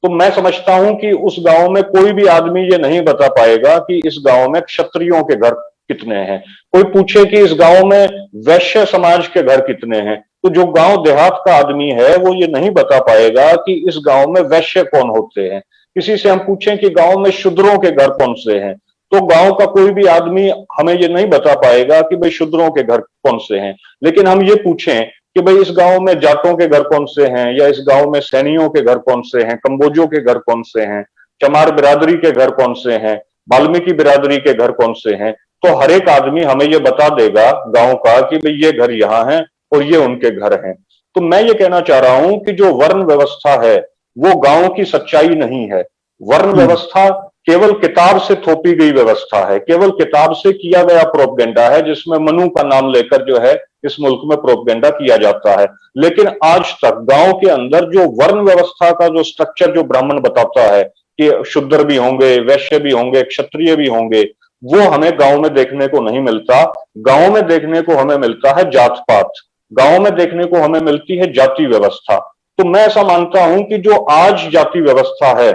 तो मैं समझता हूं कि उस गांव में कोई भी आदमी ये नहीं बता पाएगा कि इस गांव में क्षत्रियों के घर कितने हैं। कोई पूछे कि इस गांव में वैश्य समाज के घर कितने हैं, तो जो गांव देहात का आदमी है वो ये नहीं बता पाएगा कि इस गांव में वैश्य कौन होते हैं। किसी से हम पूछें कि गांव में शूद्रों के घर कौन से हैं, तो गांव का कोई भी आदमी हमें ये नहीं बता पाएगा कि भाई शूद्रों के घर कौन से हैं। लेकिन हम ये पूछें कि भाई इस गांव में जाटों के घर कौन से हैं, या इस गांव में सैनियों के घर कौन से हैं, कंबोजों के घर कौन से हैं, चमार बिरादरी के घर कौन से हैं, वाल्मीकि बिरादरी के घर कौन से हैं, तो हर एक आदमी हमें ये बता देगा गांव का कि भाई ये घर यहाँ है और ये उनके घर हैं। तो मैं ये कहना चाह रहा हूं कि जो वर्ण व्यवस्था है वो गांव की सच्चाई नहीं है। वर्ण व्यवस्था केवल किताब से थोपी गई व्यवस्था है, केवल किताब से किया गया प्रोपगेंडा है, जिसमें मनु का नाम लेकर जो है इस मुल्क में प्रोपगेंडा किया जाता है। लेकिन आज तक गांव के अंदर जो वर्ण व्यवस्था का जो स्ट्रक्चर जो ब्राह्मण बताता है कि शूद्र भी होंगे, वैश्य भी होंगे, क्षत्रिय भी होंगे, वो हमें गांव में देखने को नहीं मिलता। गांव में देखने को हमें मिलता है जात पात, गांव में देखने को हमें मिलती है जाति व्यवस्था। तो मैं ऐसा मानता हूं कि जो आज जाति व्यवस्था है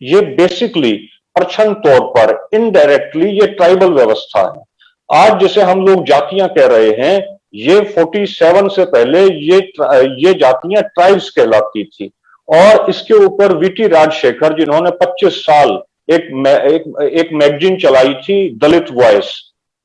ये बेसिकली प्रछन्न तौर पर इनडायरेक्टली ये ट्राइबल व्यवस्था है। आज जिसे हम लोग जातियां कह रहे हैं, ये 47 से पहले ये जातियां ट्राइब्स कहलाती थी। और इसके ऊपर वीटी राजशेखर, जिन्होंने 25 साल एक मैगजीन चलाई थी दलित वॉइस,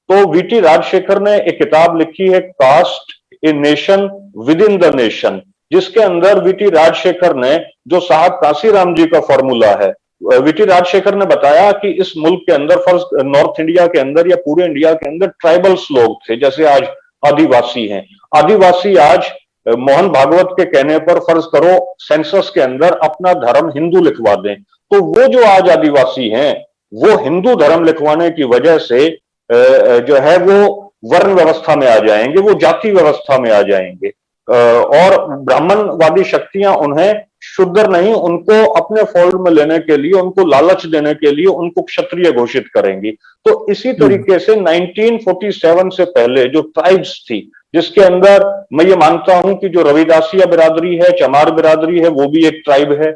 तो वीटी राजशेखर ने एक किताब लिखी है caste a nation within the nation, जिसके अंदर वीटी राजशेखर ने जो साहब कांसीराम जी का फॉर्मूला है, वीटी राजशेखर ने बताया कि इस मुल्क के अंदर, फर्ज नॉर्थ इंडिया के अंदर या पूरे इंडिया के अंदर ट्राइबल्स लोग थे, जैसे आज आदिवासी हैं। आदिवासी आज मोहन भागवत के कहने पर फर्ज करो सेंसस के अंदर अपना धर्म हिंदू लिखवा दें, तो वो जो आज आदिवासी हैं वो हिंदू धर्म लिखवाने की वजह से जो है वो वर्ण व्यवस्था में आ जाएंगे, वो जाति व्यवस्था में आ जाएंगे। और ब्राह्मणवादी शक्तियां उन्हें शूद्र नहीं, उनको अपने फोल्ड में लेने के लिए, उनको लालच देने के लिए उनको क्षत्रिय घोषित करेंगी। तो इसी तरीके से 1947 से पहले जो ट्राइब्स थी, जिसके अंदर मैं ये मानता हूं कि जो रविदासिया बिरादरी है, चमार बिरादरी है, वो भी एक ट्राइब है,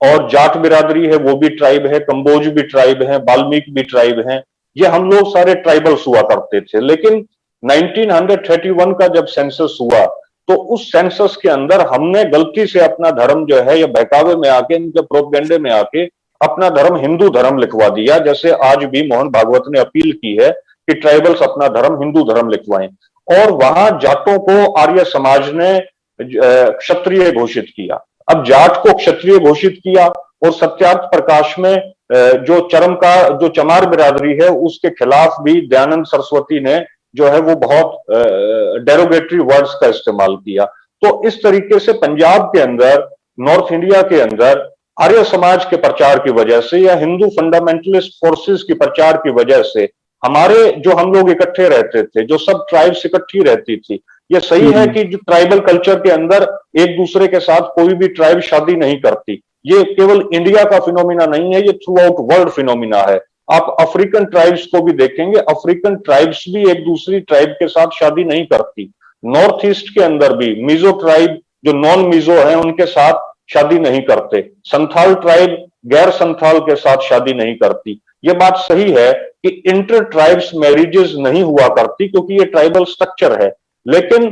और जाट बिरादरी है वो भी ट्राइब है, कंबोज भी ट्राइब है, वाल्मीकि भी ट्राइब है, ये हम लोग सारे ट्राइबल्स हुआ करते थे। लेकिन 1931 का जब सेंसस हुआ तो उस सेंसस के अंदर हमने गलती से अपना धर्म जो है या बहकावे में आके, इनके प्रोपगेंडे में आके अपना धर्म हिंदू धर्म लिखवा दिया। जैसे आज भी मोहन भागवत ने अपील की है कि ट्राइबल्स अपना धर्म हिंदू धर्म लिखवाएं, और वहां जाटों को आर्य समाज ने क्षत्रिय घोषित किया। अब जाट को क्षत्रिय घोषिट किया और सत्यार्थ प्रकाश में जो चमार बिरादरी है उसके खिलाफ भी दयानंद सरस्वती ने जो है वो बहुत डेरोगेटरी वर्ड्स का इस्तेमाल किया। तो इस तरीके से पंजाब के अंदर, नॉर्थ इंडिया के अंदर आर्य समाज के प्रचार की वजह से या हिंदू फंडामेंटलिस्ट फोर्सेस की प्रचार की वजह से हमारे जो हम लोग इकट्ठे रहते थे, जो सब ट्राइब्स इकट्ठी रहती थी, ये सही है कि जो ट्राइबल कल्चर के अंदर एक दूसरे के साथ कोई भी ट्राइब शादी नहीं करती। ये केवल इंडिया का फिनोमिना नहीं है, ये थ्रू आउट वर्ल्ड फिनोमिना है। आप अफ्रीकन ट्राइब्स को भी देखेंगे, अफ्रीकन ट्राइब्स भी एक दूसरी ट्राइब के साथ शादी नहीं करती। नॉर्थ ईस्ट के अंदर भी मिजो ट्राइब जो नॉन मिजो है उनके साथ शादी नहीं करते, संथाल ट्राइब गैर संथाल के साथ शादी नहीं करती। ये बात सही है कि इंटर ट्राइब्स मैरिजेस नहीं हुआ करती क्योंकि ये ट्राइबल स्ट्रक्चर है, लेकिन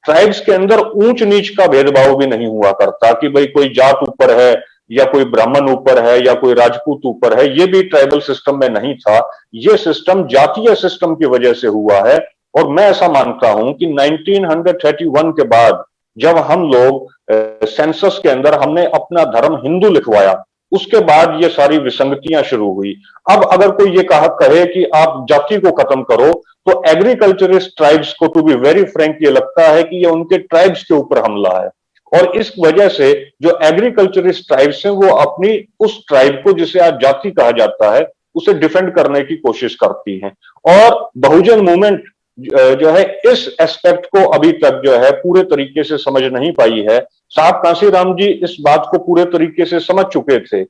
ट्राइब्स के अंदर ऊंच नीच का भेदभाव भी नहीं हुआ करता कि भाई कोई जाट ऊपर है या कोई ब्राह्मण ऊपर है या कोई राजपूत ऊपर है, ये भी ट्राइबल सिस्टम में नहीं था। ये सिस्टम जातीय सिस्टम की वजह से हुआ है। और मैं ऐसा मानता हूं कि 1931 के बाद जब हम लोग सेंसस के अंदर हमने अपना धर्म हिंदू लिखवाया, उसके बाद ये सारी विसंगतियां शुरू हुई। अब अगर कोई ये कहे कि आप जाति को खत्म करो, तो एग्रीकल्चरिस्ट ट्राइब्स को, टू बी वेरी फ्रैंक, ये लगता है कि ये उनके ट्राइब्स के ऊपर हमला है। और इस वजह से जो एग्रीकल्चरिस्ट ट्राइब्स हैं वो अपनी उस ट्राइब को, जिसे आज जाति कहा जाता है, उसे डिफेंड करने की कोशिश करती हैं। और बहुजन मूवमेंट जो है इस एस्पेक्ट को अभी तक जो है पूरे तरीके से समझ नहीं पाई है। साहब कांसीराम जी इस बात को पूरे तरीके से समझ चुके थे,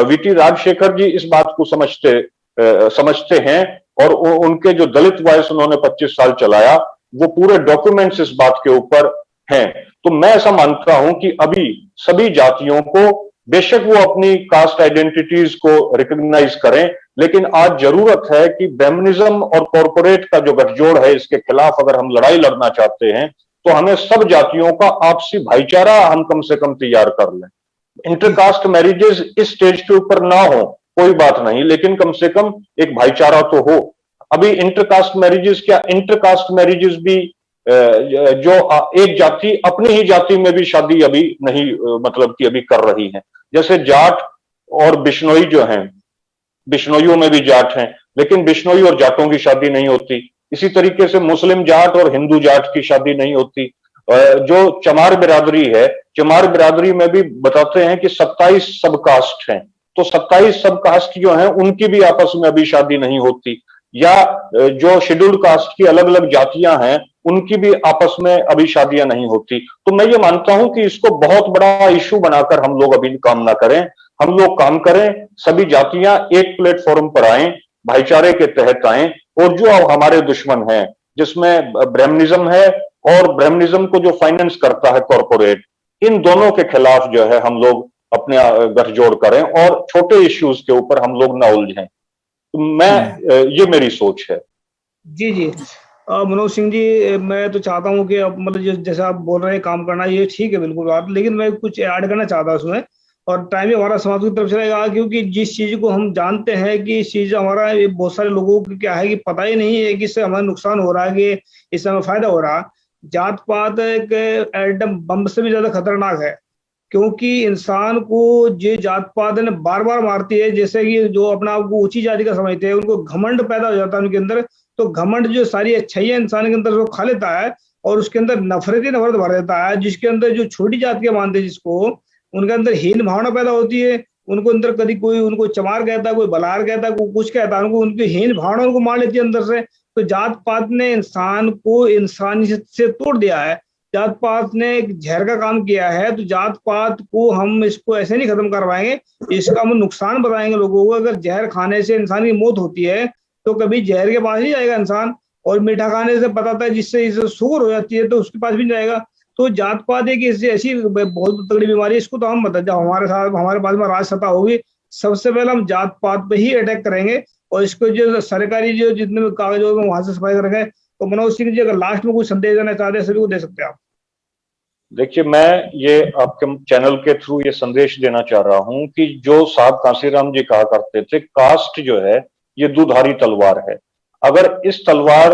वीटी राजशेखर जी इस बात को समझते हैं, और उनके जो दलित वॉइस उन्होंने 25 साल चलाया, वो पूरे डॉक्यूमेंट्स इस बात के ऊपर हैं। तो मैं ऐसा मानता हूं कि अभी सभी जातियों को, बेशक वो अपनी कास्ट आइडेंटिटीज को रिकॉग्नाइज करें, लेकिन आज जरूरत है कि ब्राह्मणिज्म और कॉरपोरेट का जो गठजोड़ है, इसके खिलाफ अगर हम लड़ाई लड़ना चाहते हैं तो हमें सब जातियों का आपसी भाईचारा हम कम से कम तैयार कर लें। इंटरकास्ट मैरिजेस इस स्टेज के ऊपर ना हो कोई बात नहीं, लेकिन कम से कम एक भाईचारा तो हो। अभी इंटरकास्ट मैरिजेस क्या, इंटरकास्ट मैरिजेस भी जो एक जाति अपनी ही जाति में भी शादी अभी नहीं मतलब कि अभी कर रही है। जैसे जाट और बिश्नोई जो हैं, बिश्नोइयों में भी जाट हैं, लेकिन बिश्नोई और जाटों की शादी नहीं होती। इसी तरीके से मुस्लिम जाट और हिंदू जाट की शादी नहीं होती। जो चमार बिरादरी है, चमार बिरादरी में भी बताते हैं कि 27 सब कास्ट हैं, तो 27 सब कास्ट जो हैं उनकी भी आपस में अभी शादी नहीं होती। या जो शेड्यूल्ड कास्ट की अलग अलग जातियां हैं उनकी भी आपस में अभी शादियां नहीं होती। तो मैं ये मानता हूं कि इसको बहुत बड़ा इश्यू बनाकर हम लोग अभी काम ना करें, हम लोग काम करें, सभी जातियां एक प्लेटफॉर्म पर आए, भाईचारे के तहत आए, और जो हमारे दुश्मन हैं जिसमें ब्राह्मणिज्म है और ब्राह्मणिज्म को जो फाइनेंस करता है कॉरपोरेट, इन दोनों के खिलाफ जो है हम लोग अपने गठजोड़ करें और छोटे इश्यूज के ऊपर हम लोग ना उलझें। तो मैं ये मेरी सोच है। जी जी मनोज सिंह जी, मैं तो चाहता हूं कि अब मतलब जैसा आप बोल रहे हैं काम करना ये ठीक है बिल्कुल बात, लेकिन मैं कुछ ऐड करना चाहता हूं उसमें, और टाइम भी हमारा समाज की तरफ से रहेगा, क्योंकि जिस चीज को हम जानते हैं कि इस चीज हमारा बहुत सारे लोगों को क्या है कि पता ही नहीं है कि इससे हमें नुकसान हो रहा है कि इससे हमें फायदा हो रहा है। जात पात एक एटम बम से भी ज्यादा खतरनाक है, क्योंकि इंसान को ये जात पात ने बार बार मारती है। जैसे कि जो अपना आपको ऊंची जाति का समझते हैं उनको घमंड पैदा हो जाता है उनके अंदर, तो घमंड जो सारी अच्छाइयां इंसान के अंदर वो खा लेता है और उसके अंदर नफरत ही नफरत भर देता है। जिसके अंदर जो छोटी जाति के मानते हैं जिसको, उनके अंदर हीन भावना पैदा होती है। उनको अंदर कभी कोई उनको चमार कहता है, कोई बलार कहता है, कोई कुछ कहता है, उनको उनकी हीन भावना उनको मार लेती है अंदर से। तो जात पात ने इंसान को इंसानियत से तोड़ दिया है, जात पात ने एक जहर का काम किया है। तो जात पात को हम इसको ऐसे नहीं खत्म करवाएंगे, इसका हम नुकसान बताएंगे लोगों को। अगर जहर खाने से इंसान की मौत होती है तो कभी जहर के पास नहीं जाएगा इंसान, और मीठा खाने से बताता है जिससे इसे शुगर हो जाती है तो उसके पास भी नहीं जाएगा। तो जात पात एक ऐसी बहुत तगड़ी बीमारी है, इसको तो हम बता, जब हमारे साथ हमारे पास में राज सत्ता होगी सबसे पहले हम जात पात पे ही अटैक करेंगे, और इसको जो सरकारी जो जितने भी कागज में वहां से सफाई करेंगे। तो मनोज सिंह जी अगर लास्ट में कुछ संदेश देना चाहते हैं सभी को दे सकते हैं आप। देखिए, मैं ये आपके चैनल के थ्रू ये संदेश देना चाह रहा हूं कि जो साहब कांसीराम जी कहा करते थे, कास्ट जो है ये दुधारी तलवार है। अगर इस तलवार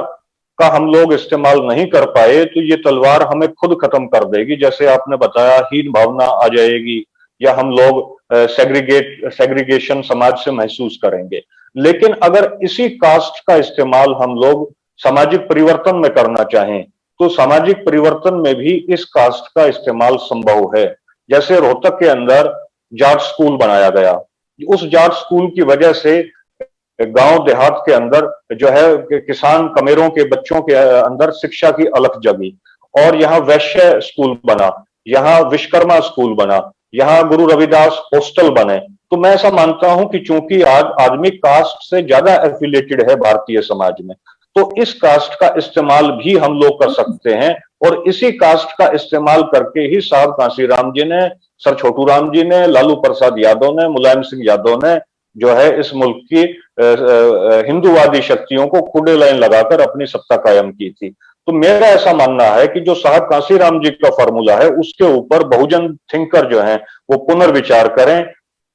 का हम लोग इस्तेमाल नहीं कर पाए तो ये तलवार हमें खुद खत्म कर देगी। जैसे आपने बताया, हीन भावना आ जाएगी या हम लोग सेग्रीगेशन समाज से महसूस करेंगे। लेकिन अगर इसी कास्ट का इस्तेमाल हम लोग सामाजिक परिवर्तन में करना चाहें तो सामाजिक परिवर्तन में भी इस कास्ट का इस्तेमाल संभव है। जैसे रोहतक के अंदर जाट स्कूल बनाया गया, उस जाट स्कूल की वजह से गांव देहात के अंदर जो है किसान कमेरों के बच्चों के अंदर शिक्षा की अलख जगी, और यहाँ वैश्य स्कूल बना, यहाँ विश्वकर्मा स्कूल बना, यहाँ गुरु रविदास हॉस्टल बने। तो मैं ऐसा मानता हूं कि चूंकि आज आदमी कास्ट से ज्यादा एफिलेटेड है भारतीय समाज में, तो इस कास्ट का इस्तेमाल भी हम लोग कर सकते हैं। और इसी कास्ट का इस्तेमाल करके ही साहब कांसीराम जी ने, सर छोटू राम जी ने, लालू प्रसाद यादव ने, मुलायम सिंह यादव ने जो है इस मुल्क की हिंदूवादी शक्तियों को खुडे लाइन लगाकर अपनी सत्ता कायम की थी। तो मेरा ऐसा मानना है कि जो साहब कांसीराम जी का फॉर्मूला है उसके ऊपर बहुजन थिंकर जो है वो पुनर्विचार करें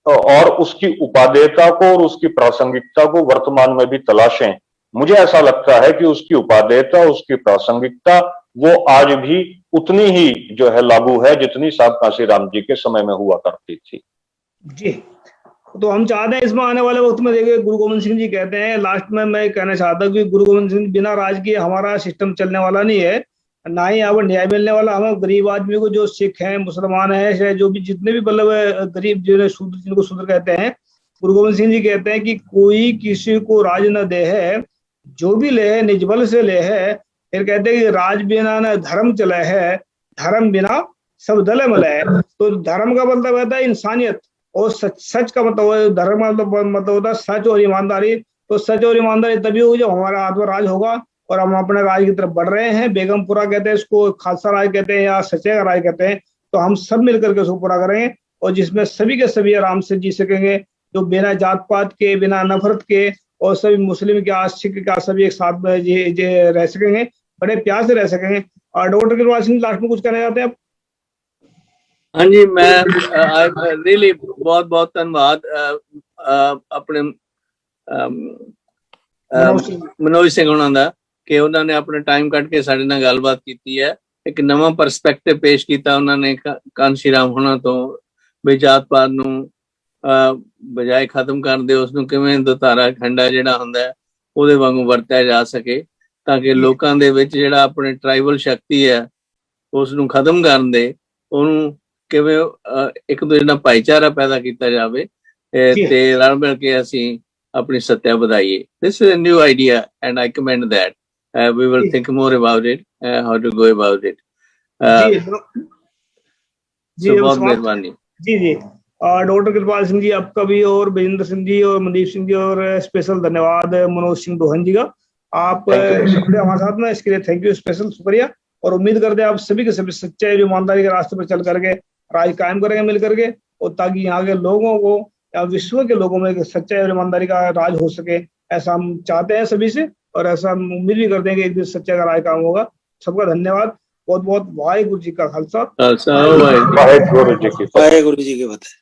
और उसकी उपादेयता को और उसकी प्रासंगिकता को वर्तमान में भी तलाशें। मुझे ऐसा लगता है कि उसकी उपादेयता, उसकी प्रासंगिकता वो आज भी उतनी ही जो है लागू है जितनी साहब कांसीराम जी के समय में हुआ करती थी। जी, तो हम चाहते हैं इसमें आने वाले वक्त में, देखिए गुरु गोविंद सिंह जी कहते हैं, लास्ट में मैं कहना चाहता हूँ कि गुरु गोविंद सिंह बिना राज के हमारा सिस्टम चलने वाला नहीं है, ना ही यहाँ पर न्याय मिलने वाला। हम गरीब आदमी को, जो सिख हैं, मुसलमान हैं, चाहे जो भी जितने भी मतलब गरीब जिनको शूद्र कहते हैं, गुरु गोविंद सिंह जी कहते हैं कि कोई किसी को राज न दे है, जो भी ले है निज बल से ले है। फिर कहते हैं कि राज बिना न धर्म चले है, धर्म बिना सब दल मले है। तो धर्म का मतलब होता है इंसानियत, और सच का मतलब, धर्म का मतलब होता है सच और ईमानदारी। तो सच और ईमानदारी तभी होगी जब हमारा हाथ में राज होगा, और हम अपने राज की तरफ बढ़ रहे हैं। बेगमपुरा कहते हैं इसको, खालसा राज कहते हैं या सच्चे का राज कहते हैं। तो हम सब मिलकर के उसको पूरा करेंगे और जिसमें सभी के सभी आराम से जी सकेंगे, जो बिना जात पात के, बिना नफरत के, और सभी मुस्लिम क्या सिख का सभी एक साथ में ये रह सकेंगे, बड़े प्यार से रह सकेंगे। और डॉक्टर कृपाल सिंह लास्ट में कुछ कहना चाहते हैं आप? हाँ जी, मैं रियली बहुत बहुत धन्यवाद अपने मनोज ਸਿੰਘ ਉਹਨਾਂ ਦਾ ਕਿ ਉਹਨਾਂ ਨੇ ਆਪਣੇ ਟਾਈਮ ਕੱਢ ਕੇ ਸਾਡੇ ਨਾਲ ਗੱਲਬਾਤ ਕੀਤੀ ਹੈ। ਇੱਕ ਨਵਾਂ ਪਰਸਪੈਕਟਿਵ ਪੇਸ਼ ਕੀਤਾ ਉਹਨਾਂ ਨੇ ਕਾਂਸ਼ੀ ਰਾਮ ਹੋਣਾ ਤੋਂ, ਵੀ ਜਾਤ ਪਾਤ ਨੂੰ ਬਜਾਏ ਖਤਮ ਕਰਨ ਦੇ ਉਸ ਨੂੰ ਕਿਵੇਂ ਦੁਤਾਰਾ ਖੰਡਾ ਜਿਹੜਾ ਹੁੰਦਾ ਉਹਦੇ ਵਾਂਗੂ ਵਰਤਿਆ ਜਾ ਸਕੇ, ਤਾਂ ਕਿ ਲੋਕਾਂ ਦੇ ਵਿੱਚ ਜਿਹੜਾ ਆਪਣੇ ਟਰਾਈਬਲ ਸ਼ਕਤੀ ਹੈ ਉਸ ਨੂੰ ਖਤਮ ਕਰਨ ਦੇ, ਉਹਨੂੰ ਕਿਵੇਂ ਇੱਕ ਦੂਜੇ ਨਾਲ ਭਾਈਚਾਰਾ ਪੈਦਾ ਕੀਤਾ ਜਾਵੇ ਤੇ ਰਲ ਮਿਲ ਕੇ ਅਸੀਂ अपनी Satya बधाइए। This is a new idea and I commend that. We will think more about it, how to go about it. जी बहुत मेहरबानी। जी जी डॉक्टर कृपाल सिंह जी आपका भी, और विजेंद्र सिंह जी और मनदीप सिंह जी, और स्पेशल धन्यवाद मनोज सिंह दोहन जी का। आप हमारे साथ में, इसके लिए थैंक यू, स्पेशल शुक्रिया। और उम्मीद करते हैं आप सभी के सभी सच्चाई और ईमानदारी के रास्ते पर चल करके राज कायम करेंगे मिल करके, और ताकि यहाँ के लोगों को या विश्व के लोगों में सच्चाई और ईमानदारी का राज हो सके, ऐसा हम चाहते हैं सभी से, और ऐसा हम उम्मीद भी करते हैं कि एक दिन सच्चाई का राज काम होगा। सबका धन्यवाद, बहुत बहुत। वाहेगुरु जी का खालसा, वाहेगुरु जी की फतेह। वाहेगुरु जी की फतेह।